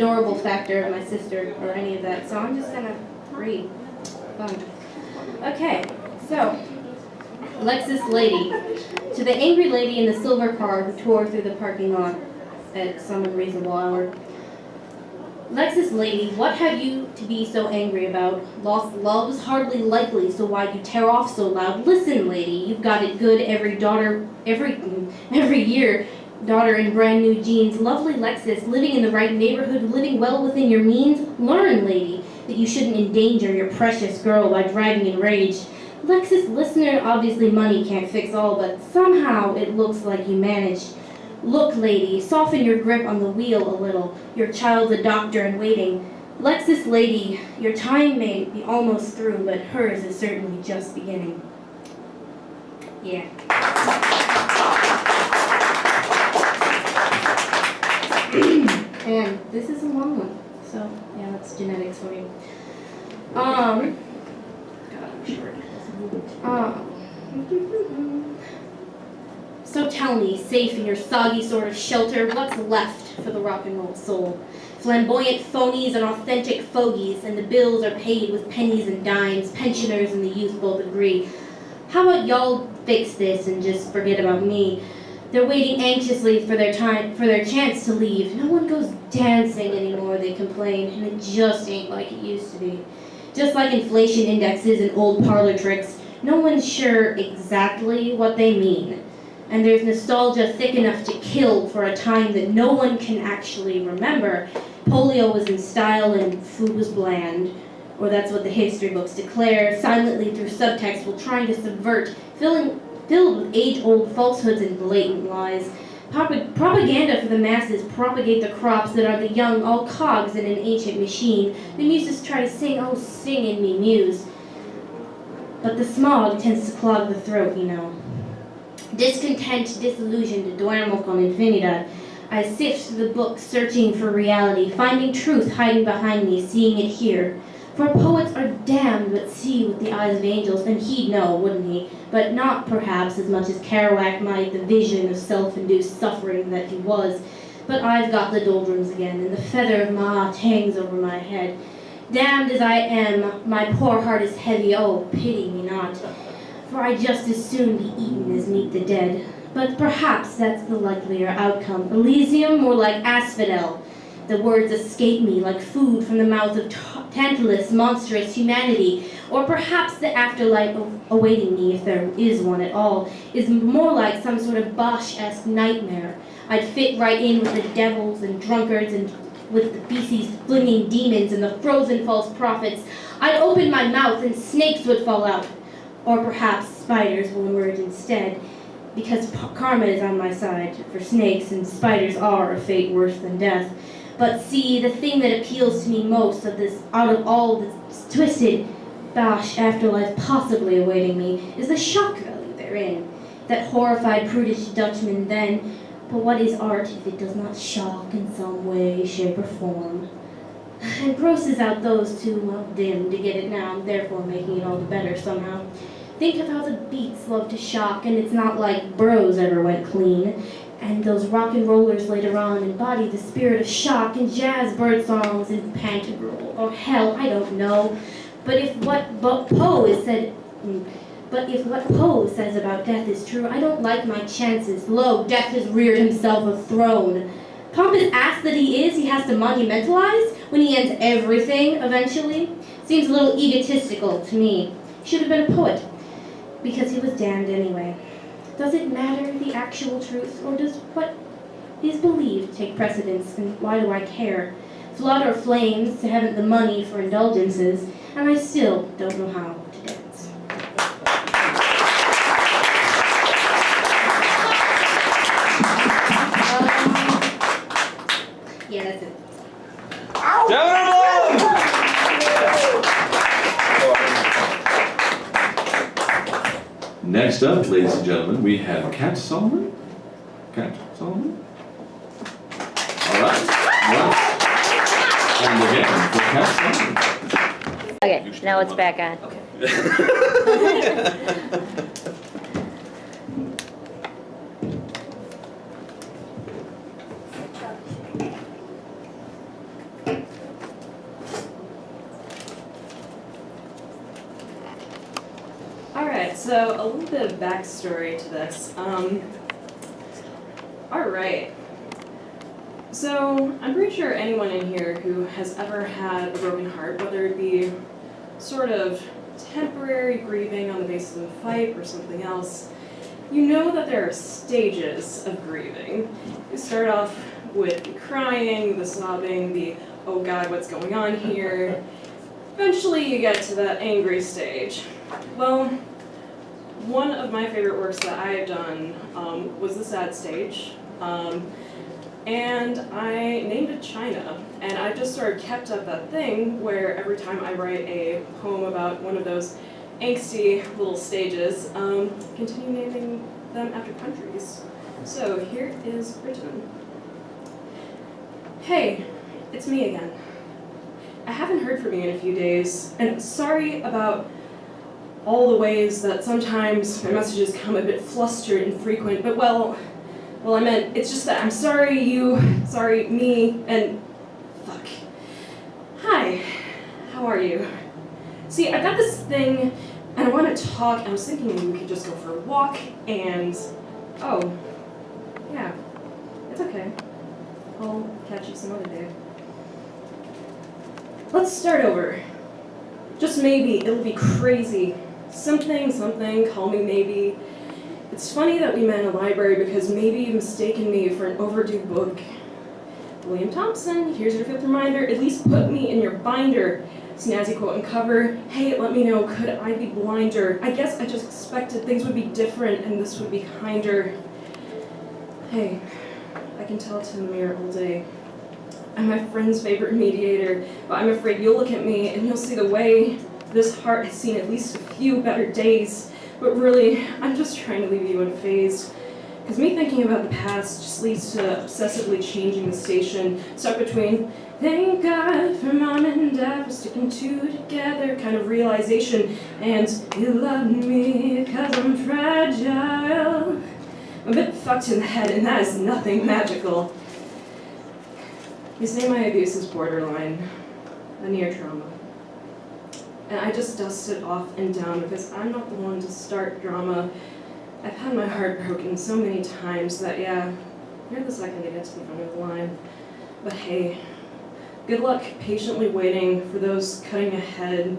adorable factor of my sister or any of that, so I'm just gonna read. Fun. Okay, so, Lexus Lady. To the angry lady in the silver car who tore through the parking lot at some unreasonable hour. Lexus Lady, what have you to be so angry about? Lost love's hardly likely, so why'd you tear off so loud? Listen, lady, you've got it good every year. Daughter in brand new jeans. Lovely Lexus, living in the right neighborhood, living well within your means. Learn, lady, that you shouldn't endanger your precious girl by driving in rage. Lexus listener, obviously money can't fix all, but somehow it looks like you managed. Look, lady, soften your grip on the wheel a little. Your child's a doctor in waiting. Lexus lady, your time may be almost through, but hers is certainly just beginning. Yeah. And this is a long one, so yeah, that's genetics for you. God, I'm short. So tell me, safe in your soggy sort of shelter, what's left for the rock and roll soul? Flamboyant phonies and authentic fogies, and the bills are paid with pennies and dimes. Pensioners and the youth both agree. How about y'all fix this and just forget about me? They're waiting anxiously for their chance to leave. No one goes dancing anymore, they complain, and it just ain't like it used to be. Just like inflation indexes and old parlor tricks, no one's sure exactly what they mean. And there's nostalgia thick enough to kill for a time that no one can actually remember. Polio was in style and food was bland. Or that's what the history books declare, silently through subtext while trying to subvert, filled with age-old falsehoods and blatant lies. Propaganda for the masses propagate the crops that are the young, all cogs in an ancient machine. The muses try to sing, oh sing in me muse. But the smog tends to clog the throat, you know. Discontent, disillusioned, duermo con infinidad. I sift through the books, searching for reality, finding truth hiding behind me, seeing it here. For poets are damned but see with the eyes of angels, and he'd know, wouldn't he? But not perhaps as much as Kerouac might, the vision of self-induced suffering that he was. But I've got the doldrums again, and the feather of Ma'at hangs over my head. Damned as I am, my poor heart is heavy, oh, pity me not. For I'd just as soon be eaten as meet the dead. But perhaps that's the likelier outcome. Elysium more like asphodel. The words escape me like food from the mouth of Tantalus, monstrous humanity. Or perhaps the afterlife awaiting me, if there is one at all, is more like some sort of Bosch-esque nightmare. I'd fit right in with the devils and drunkards and with the feces flinging demons and the frozen false prophets. I'd open my mouth and snakes would fall out. Or perhaps spiders will emerge instead, because karma is on my side, for snakes and spiders are a fate worse than death. But see, the thing that appeals to me most out of all this twisted Bosch afterlife possibly awaiting me is the shock value therein. That horrified prudish Dutchman then, but what is art if it does not shock in some way, shape, or form? And grosses out those too, well, dim to get it now, therefore making it all the better somehow. Think of how the beats love to shock, and it's not like Burroughs ever went clean. And those rock and rollers later on embody the spirit of shock in jazz bird songs and Pantagruel, or hell, I don't know. But if what Poe says about death is true, I don't like my chances. Lo, death has reared himself a throne. Pompous ass that he is, he has to monumentalize when he ends everything eventually. Seems a little egotistical to me. Should have been a poet, because he was damned anyway. Does it matter the actual truth, or does what is believed take precedence, and why do I care? Flood or flames haven't the money for indulgences, and I still don't know how to dance. Yeah, that's it. Next up, ladies and gentlemen, we have Cat Salamon. Cat Salamon. All right. And again, for Cat Salamon. Okay, now it's back on. so a little bit of backstory to this. Alright. So, I'm pretty sure anyone in here who has ever had a broken heart, whether it be sort of temporary grieving on the basis of a fight or something else, you know that there are stages of grieving. You start off with the crying, the sobbing, the oh god, what's going on here? Eventually you get to that angry stage. Well, one of my favorite works that I have done was the sad stage. And I named it China, and I just sort of kept up that thing where every time I write a poem about one of those angsty little stages, continue naming them after countries. So here is Britain. Hey, it's me again. I haven't heard from you in a few days, and sorry about all the ways that sometimes my messages come a bit flustered and frequent, but well, I meant, it's just that I'm sorry sorry me, and fuck. Hi, how are you? See, I got this thing, and I want to talk, and I was thinking maybe we could just go for a walk, and, oh, yeah, it's okay. I'll catch you some other day. Let's start over. Just maybe, it'll be crazy. Something, call me maybe. It's funny that we met in a library because maybe you've mistaken me for an overdue book. William Thompson, here's your 5th reminder, at least put me in your binder. Snazzy quote and cover, hey, let me know, could I be blinder? I guess I just expected things would be different and this would be kinder. Hey, I can tell to the mirror all day. I'm my friend's favorite mediator, but I'm afraid you'll look at me and you'll see the way this heart has seen at least a few better days. But really, I'm just trying to leave you unfazed. Because me thinking about the past just leads to obsessively changing the station, stuck between thank God for mom and dad for sticking two together kind of realization, and you love me because I'm fragile. I'm a bit fucked in the head, and that is nothing magical. You say my abuse is borderline, a near trauma. And I just dust it off and down because I'm not the one to start drama. I've had my heart broken so many times that, yeah, you're the second to get to the front of the line. But hey, good luck patiently waiting for those cutting ahead.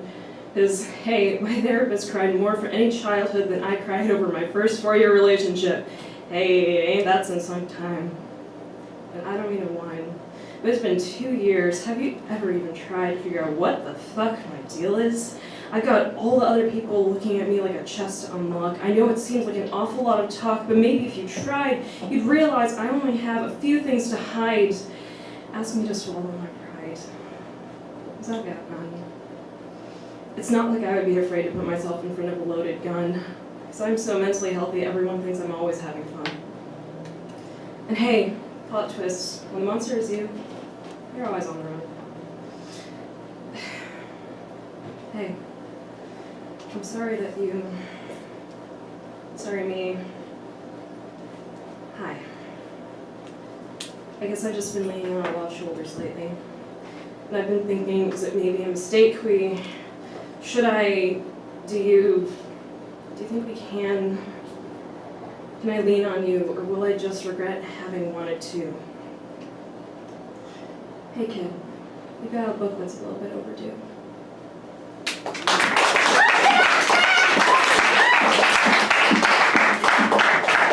Because, hey, my therapist cried more for any childhood than I cried over my first 4-year relationship. Hey, ain't that since some time. And I don't mean to whine. But it's been 2 years. Have you ever even tried to figure out what the fuck my deal is? I've got all the other people looking at me like a chest to unlock. I know it seems like an awful lot of talk, but maybe if you tried, you'd realize I only have a few things to hide. Ask me to swallow my pride. Because I've got none. It's not like I would be afraid to put myself in front of a loaded gun. Because I'm so mentally healthy, everyone thinks I'm always having fun. And hey, plot twist, when the monster is you, you're always on the run. Hey, I'm sorry that you... Sorry, me. Hi. I guess I've just been leaning on a lot of shoulders lately. And I've been thinking, is it maybe a mistake should I, do you think we can I lean on you, or will I just regret having wanted to? Hey kid, you got a book that's a little bit overdue.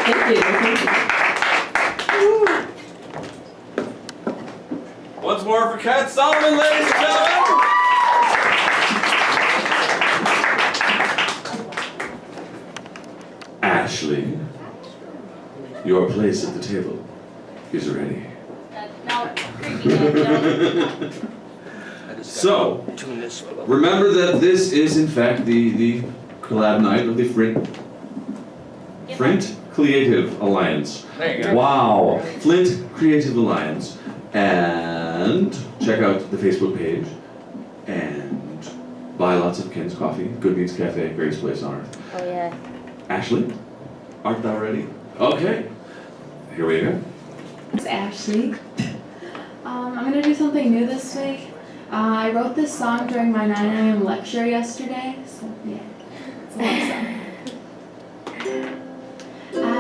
Thank you. Once more for Cat Salamon, ladies and gentlemen. Ashley, your place at the table is ready. No, creepy man, So, remember that this is in fact the Collab Nite of the Flint Creative Alliance. There you go. Wow, Flint Creative Alliance. And check out the Facebook page and buy lots of Ken's coffee. Good Meats Cafe, greatest place on earth. Oh yeah. Ashley, art thou ready? Okay, here we go. It's Ashley. I'm gonna do something new this week. I wrote this song during my 9 a.m. lecture yesterday, so yeah, it's a lot of fun.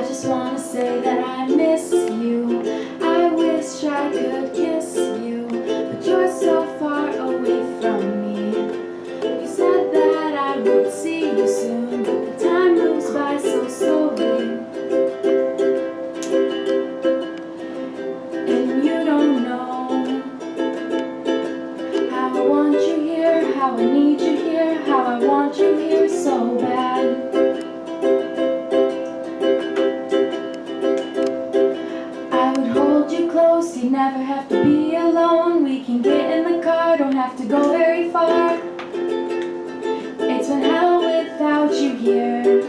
just wanna say that I miss you. I wish I could kiss you, but you're so far away from me. You said that I would see you soon, but the time moves by so slowly. And you don't know how I want you here, how I need you here, how I want you here so bad. I would hold you close, you never have to be alone. We can get in the car, don't have to go very far. It's been hell without you here.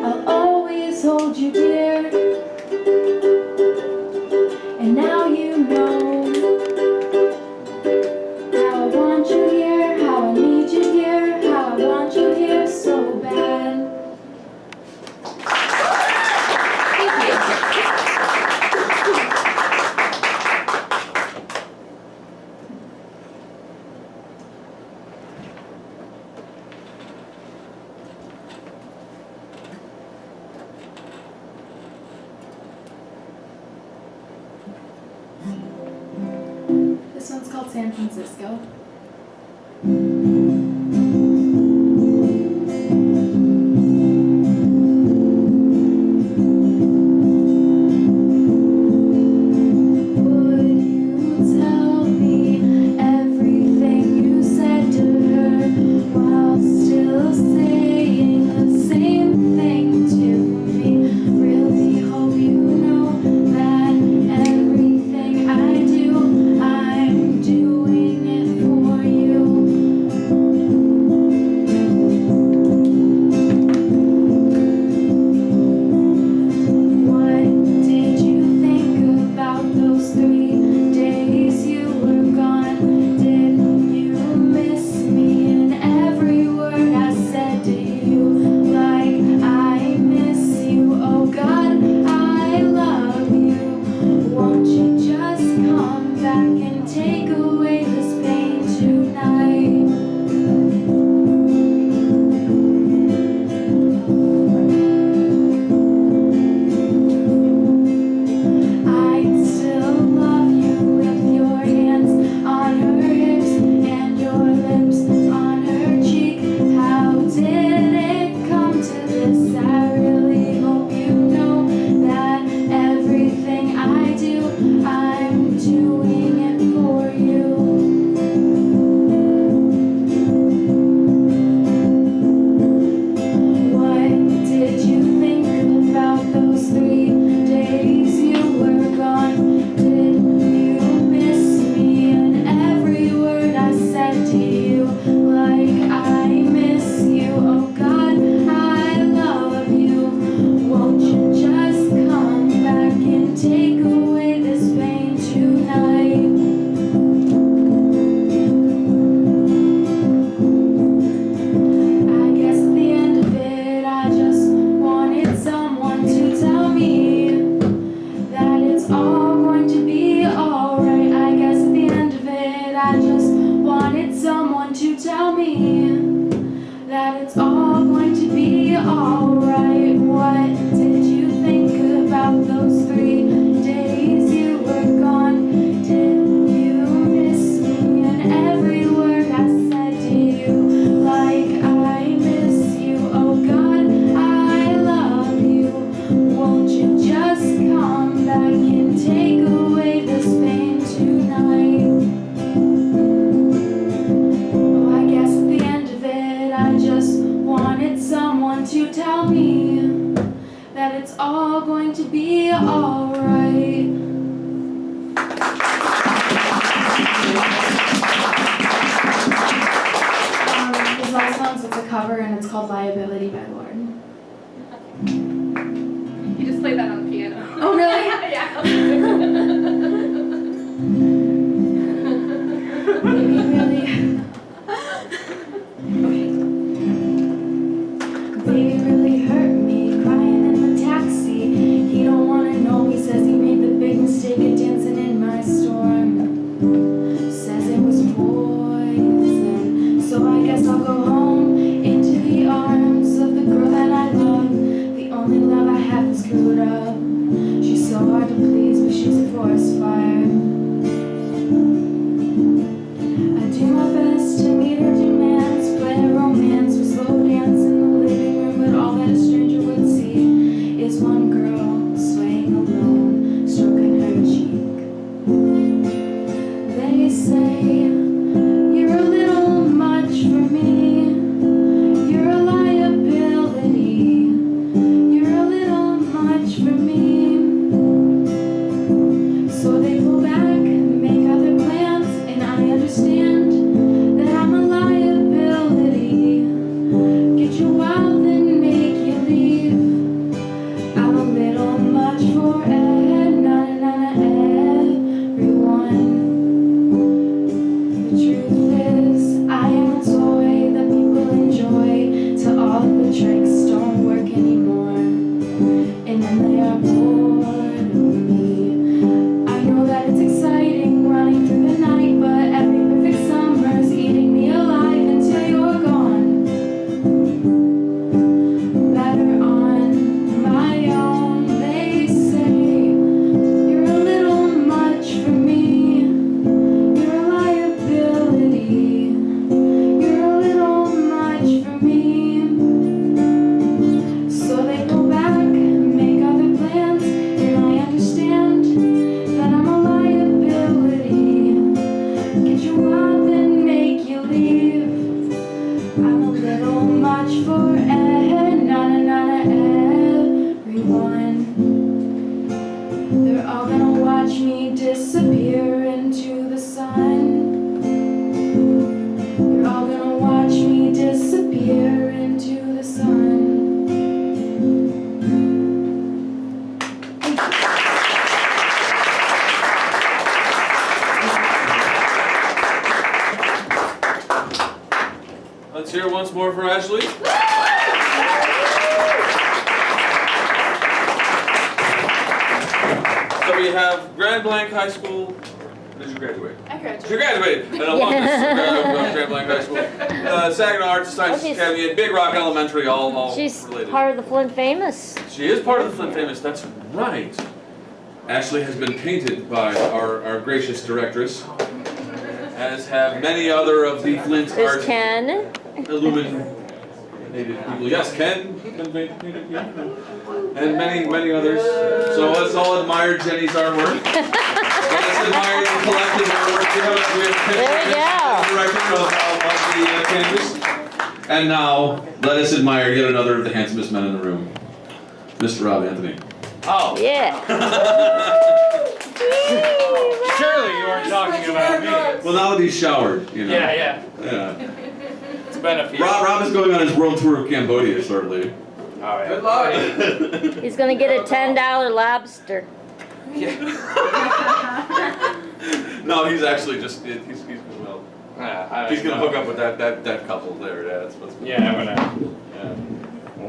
I'll always hold you dear. And now you know how I want you here, how I need you here, how I want you here so bad. This one's called San Francisco. Would you tell me everything you said to her while still saying the same thing to me? Really hope you know that everything I do, I'm doing it for you. What did you think about those 3 days you were gone? Did you miss me in every word I said to you? Like I miss you, oh God, I love you. Won't you just come back and take away this pain tonight? I'd still love you with your hands on her hips and your lips on her cheek. How did it come to this? I really hope you know that everything I do, I'm doing it for you. What did you think about those 3 days you were gone? Did you miss me in every word I said to you? Like I miss you, oh God, I love you. Won't you just come back and take away this pain tonight? I guess at the end of it, I just wanted someone to tell me that it's all going to be alright. I guess at the end of it, I just wanted someone to tell me that it's all going to be alright. What did you think about those 3 days you were gone? Did you miss me in every word I said to you? Like I miss you, oh God, I love you. Won't you just come back and take away this pain tonight? Oh, I guess at the end of it, I just wanted someone to tell me that it's all going to be alright. This last one's it's a cover and it's called Liability by Lord. You just played that on the piano. Oh really? Yeah. Baby really Baby really hurt me, crying in the taxi. He don't wanna know, he says he made the big mistake of dancing in my storm. Says it was poison, so I guess I'll go home into the arms of the girl that I have Grand Blanc High School. Did you graduate? I graduated. You graduated. An alumnus of Grand Blanc High School. Saginaw Arts and Sciences Academy and Big Rock Elementary, all She's related. part of the Flint Famous. She is part of the Flint Famous, that's right. Ashley has been painted by our gracious directress, as have many other of the Flint There's art Ken. illuminated people. Yes, Ken, and many others. So let's all admire Jenny's artwork. Let's admire the collective artwork. We have a There we go. director of the canvas. And now, let us admire yet another of the handsomest men in the room, Mr. Robb Anthony. Oh. Yeah. Surely you weren't talking about me. Well, now that he's showered, you know. Yeah. Yeah. It's been a few. Robb is going on his world tour of Cambodia shortly. All right. Good luck. He's gonna get a $10 lobster. No, he's actually just he's well. He's gonna hook up with that couple there. Yeah, that's what's. Yeah, I'm gonna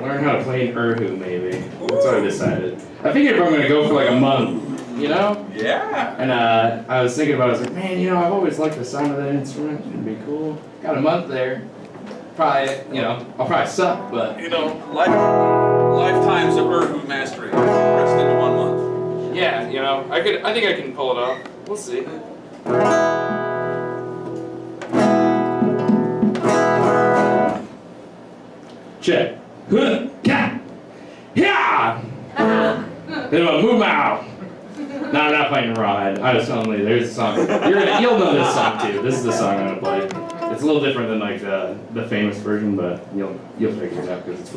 learn how to play an erhu maybe. That's what I decided. I figured if I'm gonna go for like a month, you know? Yeah. And I was thinking about it, I was like, man, you know, I've always liked the sound of that instrument. It'd be cool. Got a month there. Probably, you know, I'll probably suck, but You know, lifetimes of erhu mastery pressed into 1 month. yeah, you know, I think I can pull it off. We'll see. Check. Yeah. Then I'll move out. No, I'm not playing Rawhide. I just only there's a song. You'll know this song too. This is the song I'm gonna play. It's a little different than like the famous version, but you'll figure it out because it's.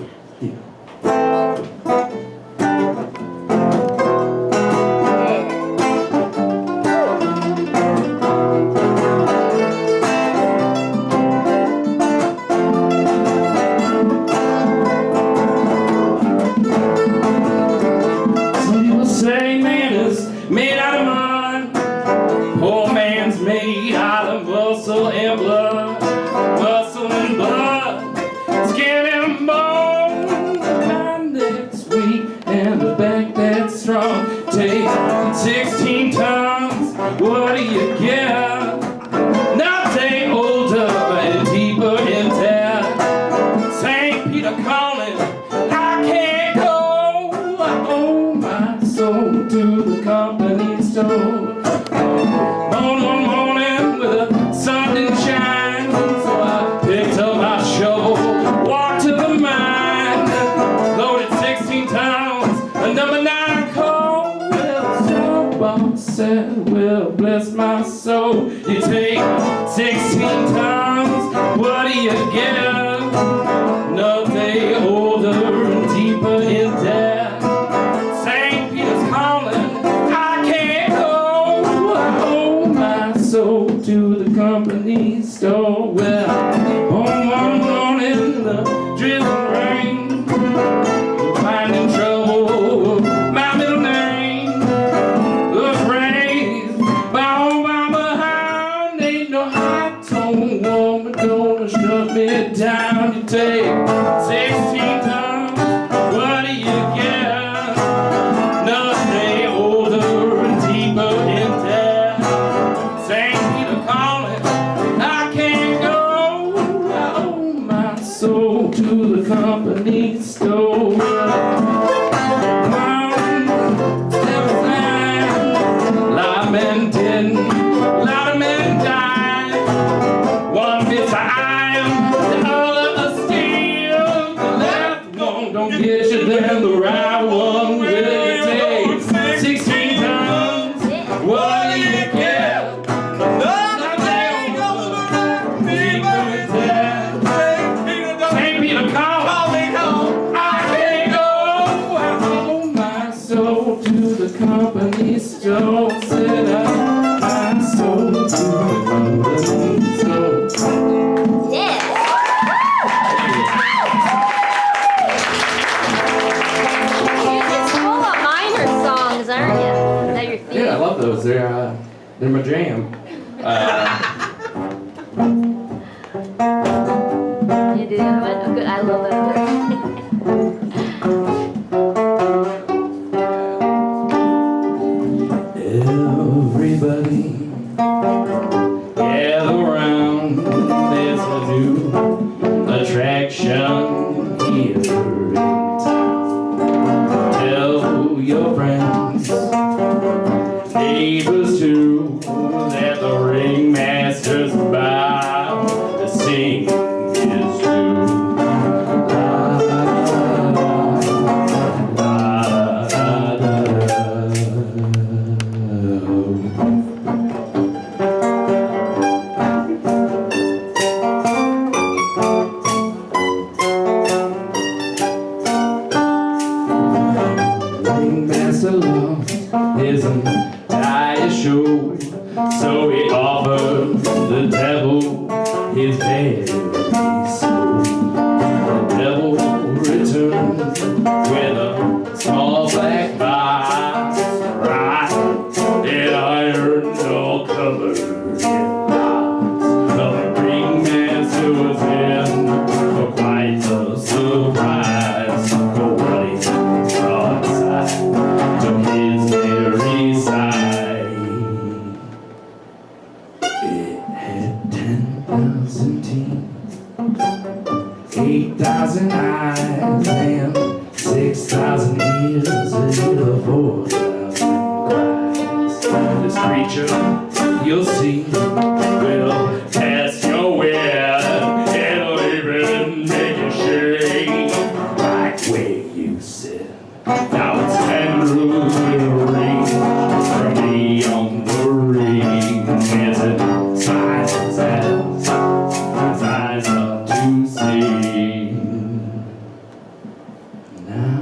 Some people say man is made out of mud. Poor man's made out of muscle and blood. Muscle and blood. Skin and bone. My neck's weak and the back that's strong. Take 16 tons. What do you get? Nothing older and deeper in debt. St. Peter calling. I can't go. I owe my soul to the company store. One morning with the sun didn't shine, so I picked up my shovel, walked to the mine, loaded 16 tons, a number 9 coal. Well, someone said, well, bless my soul, you take 16 tons, what do you get? Nothing older and deeper in debt. St. Peter's calling, I can't go. I owe my soul to the company store. Well, on one morning in the drizzling rain, finding trouble, my middle name was raised by all my behind. Ain't no high tone woman gonna shut me down. You take 16 tons, what do you get? Nothing older and deeper in debt. St. Peter calling, I can't go. I owe my soul to the company store. Step aside, a lot of men didn't, a lot of men died. One bit's of iron, the other of steel. The left one don't get you, then the right one will take 16 tons. What do you get? Nothing older, deeper in debt. St. Peter calling, I can't go. I owe my soul to the company store. Said I owe my soul to the company store. Yeah. You're just full of minor songs, aren't you? Is that your theme? Yeah, I love those. They're my jam. You do that one? Oh, good. I love that. his entire show. So he offered the devil his very soul. The devil returned with a small black box, right, and iron all covered in knots. The ringmaster was in for quite a surprise, for what he brought inside to his very side. It had 10,000 teeth, 8,000 eyes, and 6,000 ears, and 4,000 cries. This creature you'll see will test your wit, it'll even make you shake like where you sit. Now it's 10 rules will reach from beyond the ring. Is it science as eyes up to see? Now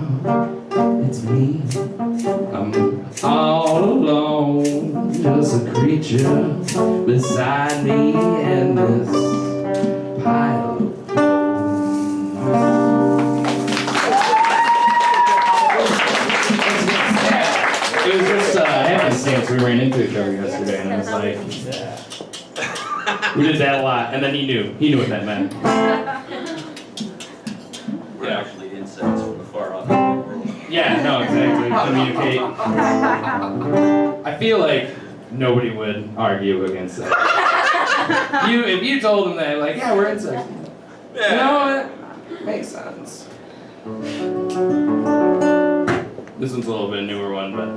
it's me. I'm all alone, just a creature beside me and this pile of It was just happenstance. We ran into each other yesterday, and I was like, we did that a lot. And then he knew what that meant. We're actually insects from the far off world. Yeah, no, exactly. Communicate. I feel like nobody would argue against that. If you told them that, like, yeah, we're insects. You know what? Makes sense. This one's a little bit newer one, but.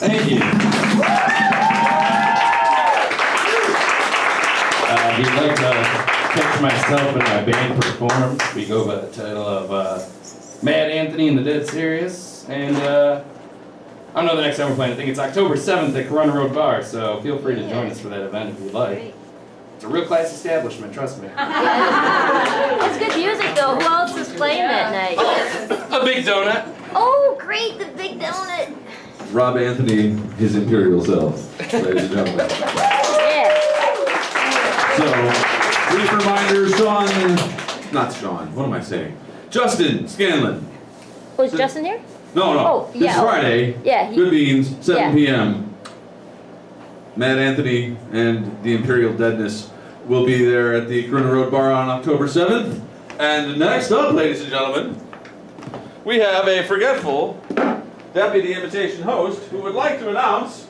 Thank you. If you'd like to catch myself and my band perform, we go by the title of Mad Anthony and the Dead Serious. And I don't know the next time we're playing. I think it's October 7th at Corona Road Bar, so feel free to join us for that event if you'd like. Great. It's a real class establishment, trust me. It's good music though. Who else is playing that night? A big donut. Oh, great, the big donut. Robb Anthony, his imperial self, ladies and gentlemen. Yeah. So, brief reminder, not Sean, what am I saying? Justin Scanlon. Was Justin here? No. Oh, This yeah. Friday, Yeah. Good Beans, 7 Yeah. p.m. Mad Anthony and the Imperial Deadness will be there at the Corona Road Bar on October 7th. And next up, ladies and gentlemen, we have a forgetful deputy imitation host who would like to announce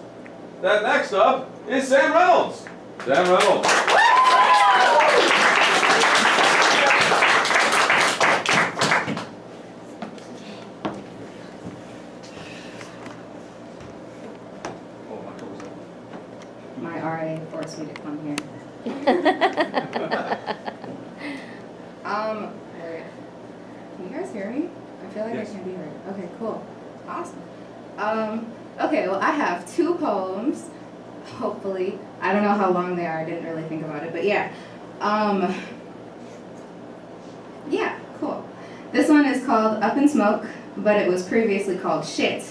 that next up is Sam Reynolds. Sam Reynolds. My RA forced me to come here. Wait. Can you guys hear me? I feel like I can't be heard. Okay, cool. Awesome. Okay, well, I have 2 poems, hopefully. I don't know how long they are. I didn't really think about it, but yeah. Yeah, cool. This one is called Up in Smoke, but it was previously called Shit.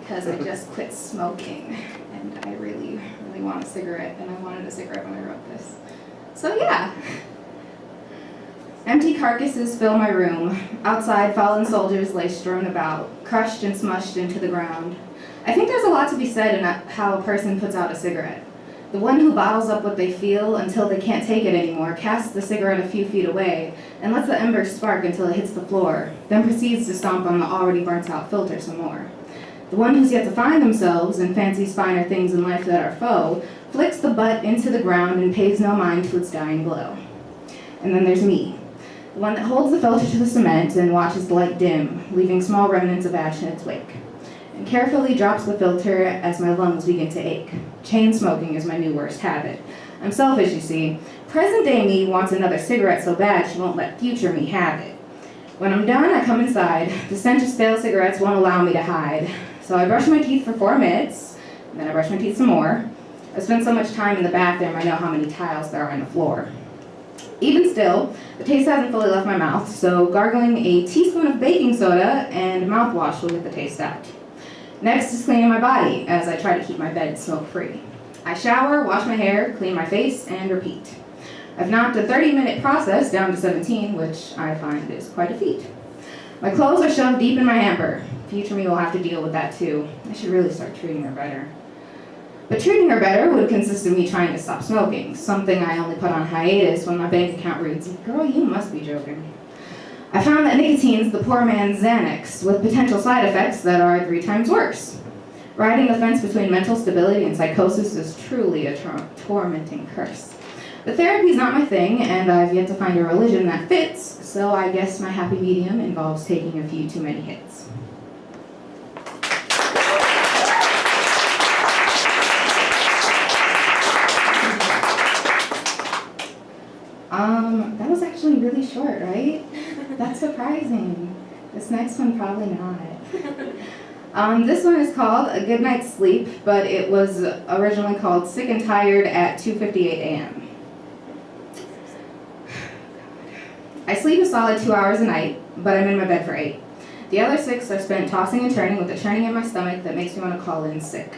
Because I just quit smoking, and I really, really want a cigarette, and I wanted a cigarette when I wrote this. So yeah. Empty carcasses fill my room. Outside, fallen soldiers lay strewn about, crushed and smushed into the ground. I think there's a lot to be said in how a person puts out a cigarette. The one who bottles up what they feel until they can't take it anymore, casts the cigarette a few feet away, and lets the embers spark until it hits the floor, then proceeds to stomp on the already burnt out filter some more. The one who's yet to find themselves and fancies finer things in life that are foe, flicks the butt into the ground and pays no mind to its dying glow. And then there's me, the one that holds the filter to the cement and watches the light dim, leaving small remnants of ash in its wake, and carefully drops the filter as my lungs begin to ache. Chain smoking is my new worst habit. I'm selfish, you see. Present day me wants another cigarette so bad she won't let future me have it. When I'm done, I come inside. The stench of stale cigarettes won't allow me to hide. So I brush my teeth for 4 minutes, and then I brush my teeth some more. I've spent so much time in the bathroom, I know how many tiles there are on the floor. Even still, the taste hasn't fully left my mouth, so gargling a teaspoon of baking soda and mouthwash will get the taste out. Next is cleaning my body, as I try to keep my bed smoke-free. I shower, wash my hair, clean my face, and repeat. I've knocked a 30-minute process down to 17, which I find is quite a feat. My clothes are shoved deep in my hamper. Future me will have to deal with that too. I should really start treating her better. But treating her better would consist of me trying to stop smoking, something I only put on hiatus when my bank account reads, "Girl, you must be joking." I found that nicotine's the poor man's Xanax, with potential side effects that are 3 times worse. Riding the fence between mental stability and psychosis is truly a tormenting curse. But therapy's not my thing, and I've yet to find a religion that fits, so I guess my happy medium involves taking a few too many hits. That was actually really short, right? That's surprising. This next one, probably not. This one is called A Good Night's Sleep, but it was originally called Sick and Tired at 2:58 a.m. I sleep a solid 2 hours a night, but I'm in my bed for 8. The other 6 are spent tossing and turning with a churning in my stomach that makes me want to call in sick.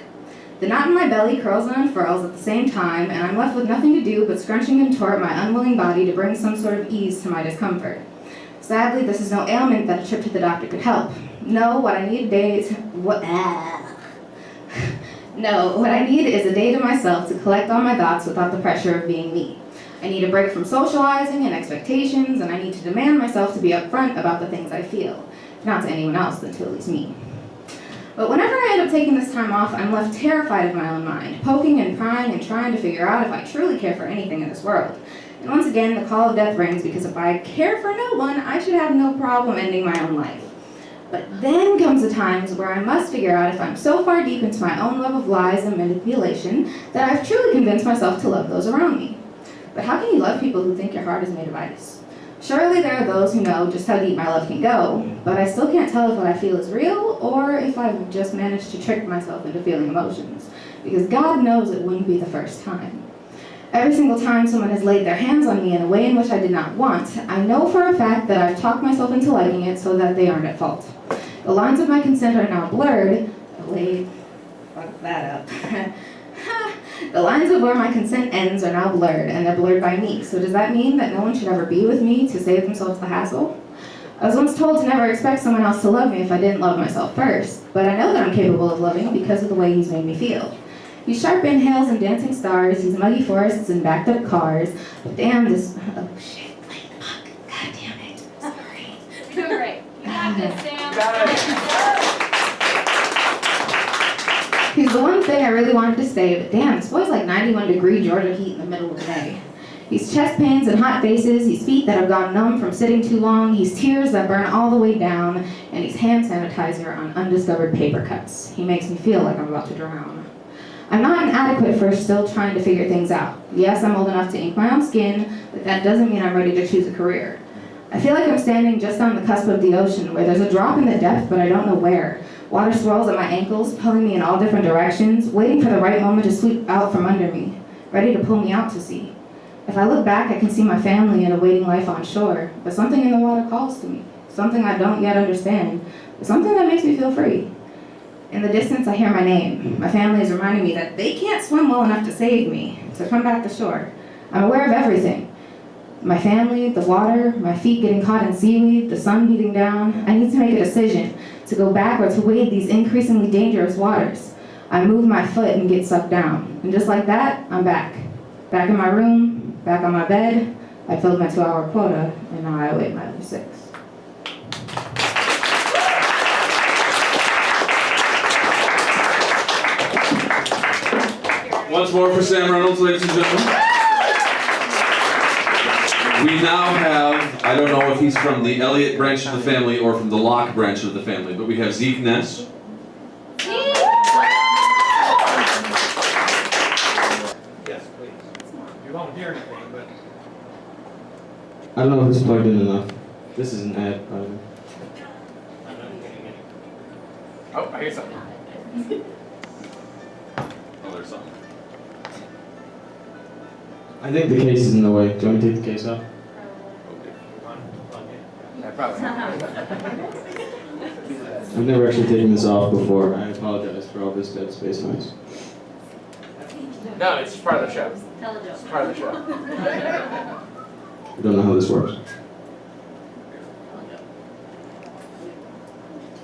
The knot in my belly curls and unfurls at the same time, and I'm left with nothing to do but scrunching and contort my unwilling body to bring some sort of ease to my discomfort. Sadly, this is no ailment that a trip to the doctor could help. No, what I need is a day to myself to collect all my thoughts without the pressure of being me. I need a break from socializing and expectations, and I need to demand myself to be upfront about the things I feel. Not to anyone else, then to at least me. But whenever I end up taking this time off, I'm left terrified of my own mind, poking and prying and trying to figure out if I truly care for anything in this world. And once again, the call of death rings, because if I care for no one, I should have no problem ending my own life. But then comes comes the times where I must figure out if I'm so far deep into my own love of lies and manipulation that I've truly convinced myself to love those around me. But how can you love people who think your heart is made of ice? Surely there are those who know just how deep my love can go, but I still can't tell if what I feel is real or if I've just managed to trick myself into feeling emotions, because God knows it wouldn't be the first time. Every single time someone has laid their hands on me in a way in which I did not want, I know for a fact that I've talked myself into liking it so that they aren't at fault. The lines of my consent are now blurred. Wait, fuck that up. The lines of where my consent ends are now blurred, and they're blurred by me. So does that mean that no one should ever be with me to save themselves the hassle? I was once told to never expect someone else to love me if I didn't love myself first, but I know that I'm capable of loving because of the way he's made me feel. He's sharp inhales and dancing stars, he's muggy forests and backed up cars, but damn this, oh shit, wait, fuck, god damn it, sorry. Doing great. You got this, Sam. You got it. He's the one thing I really wanted to say, but damn, this boy's like 91-degree Georgia heat in the middle of the day. He's chest pains and hot faces, he's feet that have gone numb from sitting too long, he's tears that burn all the way down, and he's hand sanitizer on undiscovered paper cuts. He makes me feel like I'm about to drown. I'm not inadequate for still trying to figure things out. Yes, I'm old enough to ink my own skin, but that doesn't mean I'm ready to choose a career. I feel like I'm standing just on the cusp of the ocean, where there's a drop in the depth, but I don't know where. Water swirls at my ankles, pulling me in all different directions, waiting for the right moment to sweep out from under me, ready to pull me out to sea. If I look back, I can see my family and a waiting life on shore, but something in the water calls to me, something I don't yet understand, but something that makes me feel free. In the distance, I hear my name. My family is reminding me that they can't swim well enough to save me, to come back to shore. I'm aware of everything. My family, the water, my feet getting caught in seaweed, the sun beating down. I need to make a decision, to go back or to wade these increasingly dangerous waters. I move my foot and get sucked down. And just like that, I'm back. Back in my room, back on my bed. I filled my 2-hour quota, and now I await my other 6. Once more for Sam Reynolds, ladies and gentlemen. We now have, I don't know if he's from the Elliott branch of the family or from the Locke branch of the family, but we have Zeke Ness. Yes, please. You won't hear anything, but I don't know if it's plugged in enough. This is an ad, probably. I'm not getting any. Oh, I hear something. Oh, there's something. I think the case is in the way. Do you want me to take the case off? I've never actually taken this off before. I apologize for all this dead space noise. No, it's just part of the show. Tell a joke. It's part of the show. I don't know how this works.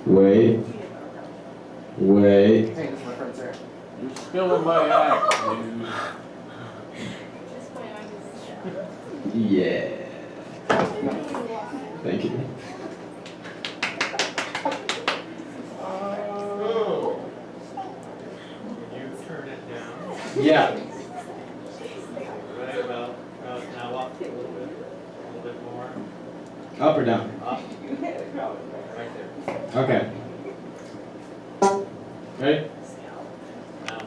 Wait. Wait. Hey, this is my friend Sarah. You're spilling my act, dude. Yeah. Thank you. Oh. You turn it down. Yeah. Right about now up a little bit more. Up or down? Up. Right there. Okay. Ready? Now.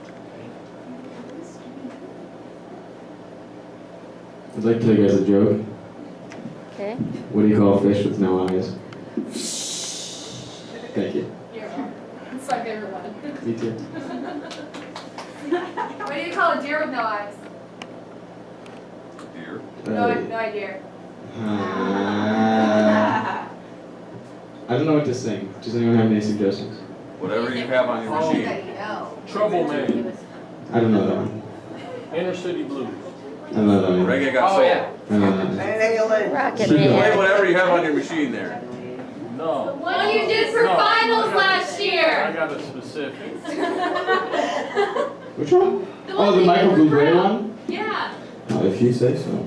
I'd like to tell you guys a joke. Okay. What do you call a fish with no eyes? Thank you. It's my favorite one. Me too. What do you call a deer with no eyes? Deer. No idea. I don't know what to sing. Does anyone have any suggestions? Whatever you have on your machine. Trouble Man. I don't know that one. Inner City Blues. I don't know that one. Reggae got soul. yeah. I don't know that one. Rocket Play Man. whatever you have on your machine there. No. What you did for No. finals last I year. got a specific. Which one? Oh, the Michael Bublé one? Yeah. Oh, if you say so.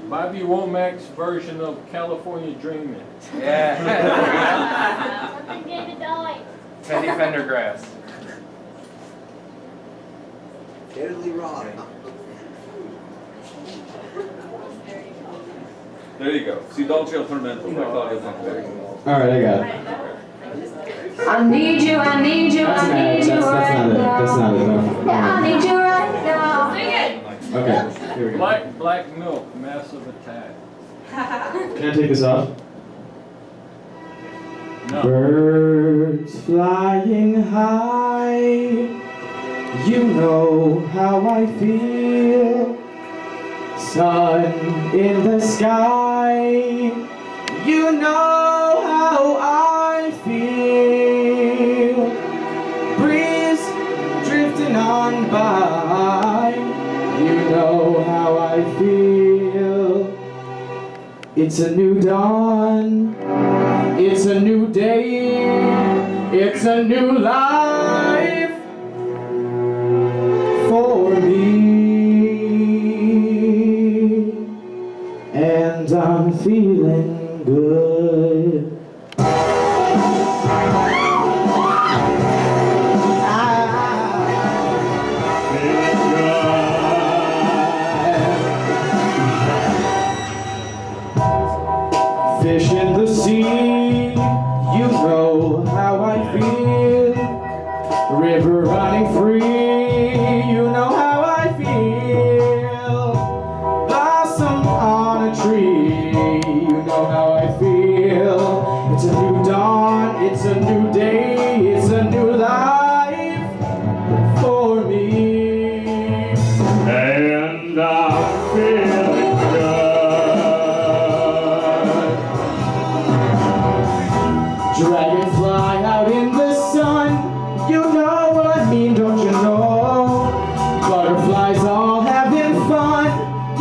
Bobby Womack's version of California Dreamin'. Yeah. Teddy Pendergrass. Totally wrong. There you go. See, Dolce Alternative by Claudia Montgomery. Alright, I got it. I need you, I need you, That's I need you right now. That's not it. Yeah, I need you right now. Sing it. Okay, here we go. Black milk, massive attack. Can I take this off? No. Birds flying high, you know how I feel. Sun in the sky, you know how I feel. Breeze drifting on by, you know how I feel. It's a new dawn, it's a new day, it's a new life for me. And I'm feeling good. Fish in the sea, you know how I feel. River running free, you know how I feel. Blossom on a tree, you know how I feel. It's a new dawn, it's a new day, it's a new life for me. And I'm feeling good. Dragonfly out in the sun, you know what I mean, don't you know? Butterflies all having fun,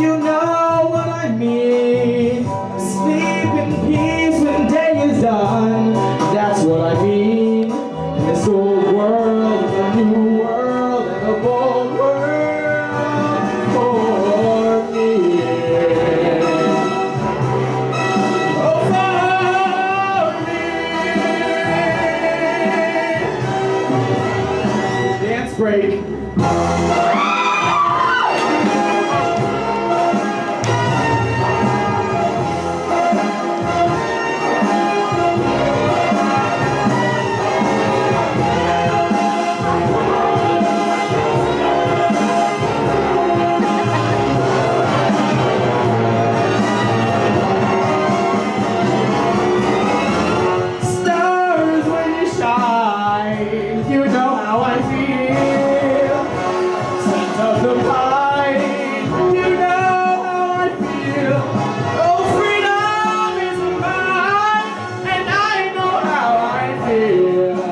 you know what I mean. Sleep in peace when day is done, that's what I mean. In this old world, a new world, and a bold world for me. Oh, for me. Dance break. Stars when you shine, you know how I feel. Scent of the pine, you know how I feel. Oh, freedom is mine, and I know how I feel.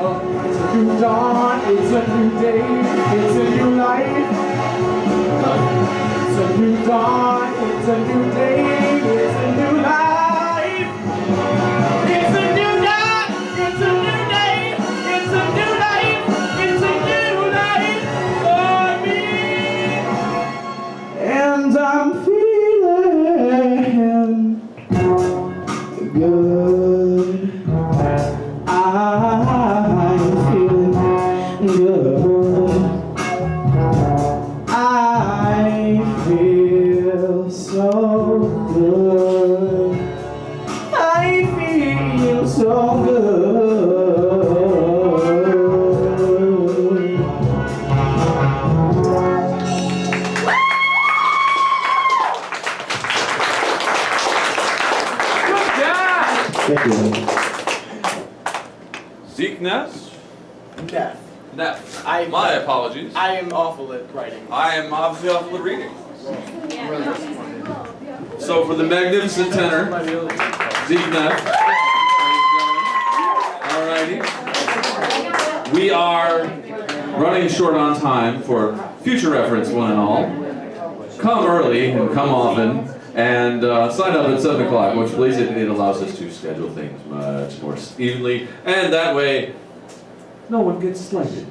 It's a new dawn, it's a new day, it's a new life. It's a new dawn, it's a new day, it's a new life. It's a new dawn, it's a new day, it's a new life, it's a new life for me. And I'm feeling good. I'm feeling good. I feel so good. I feel so good. Thank you. Zeke Ness? Ness. Ness. I- My apologies. I am awful at writing. I am obviously awful at reading. So for the magnificent tenor, Zeke Ness. Alrighty. We are running short on time for future reference, one and all. Come early and come often. And sign up at 7 o'clock, which please, it allows us to schedule things much more evenly. And that way, no one gets slighted.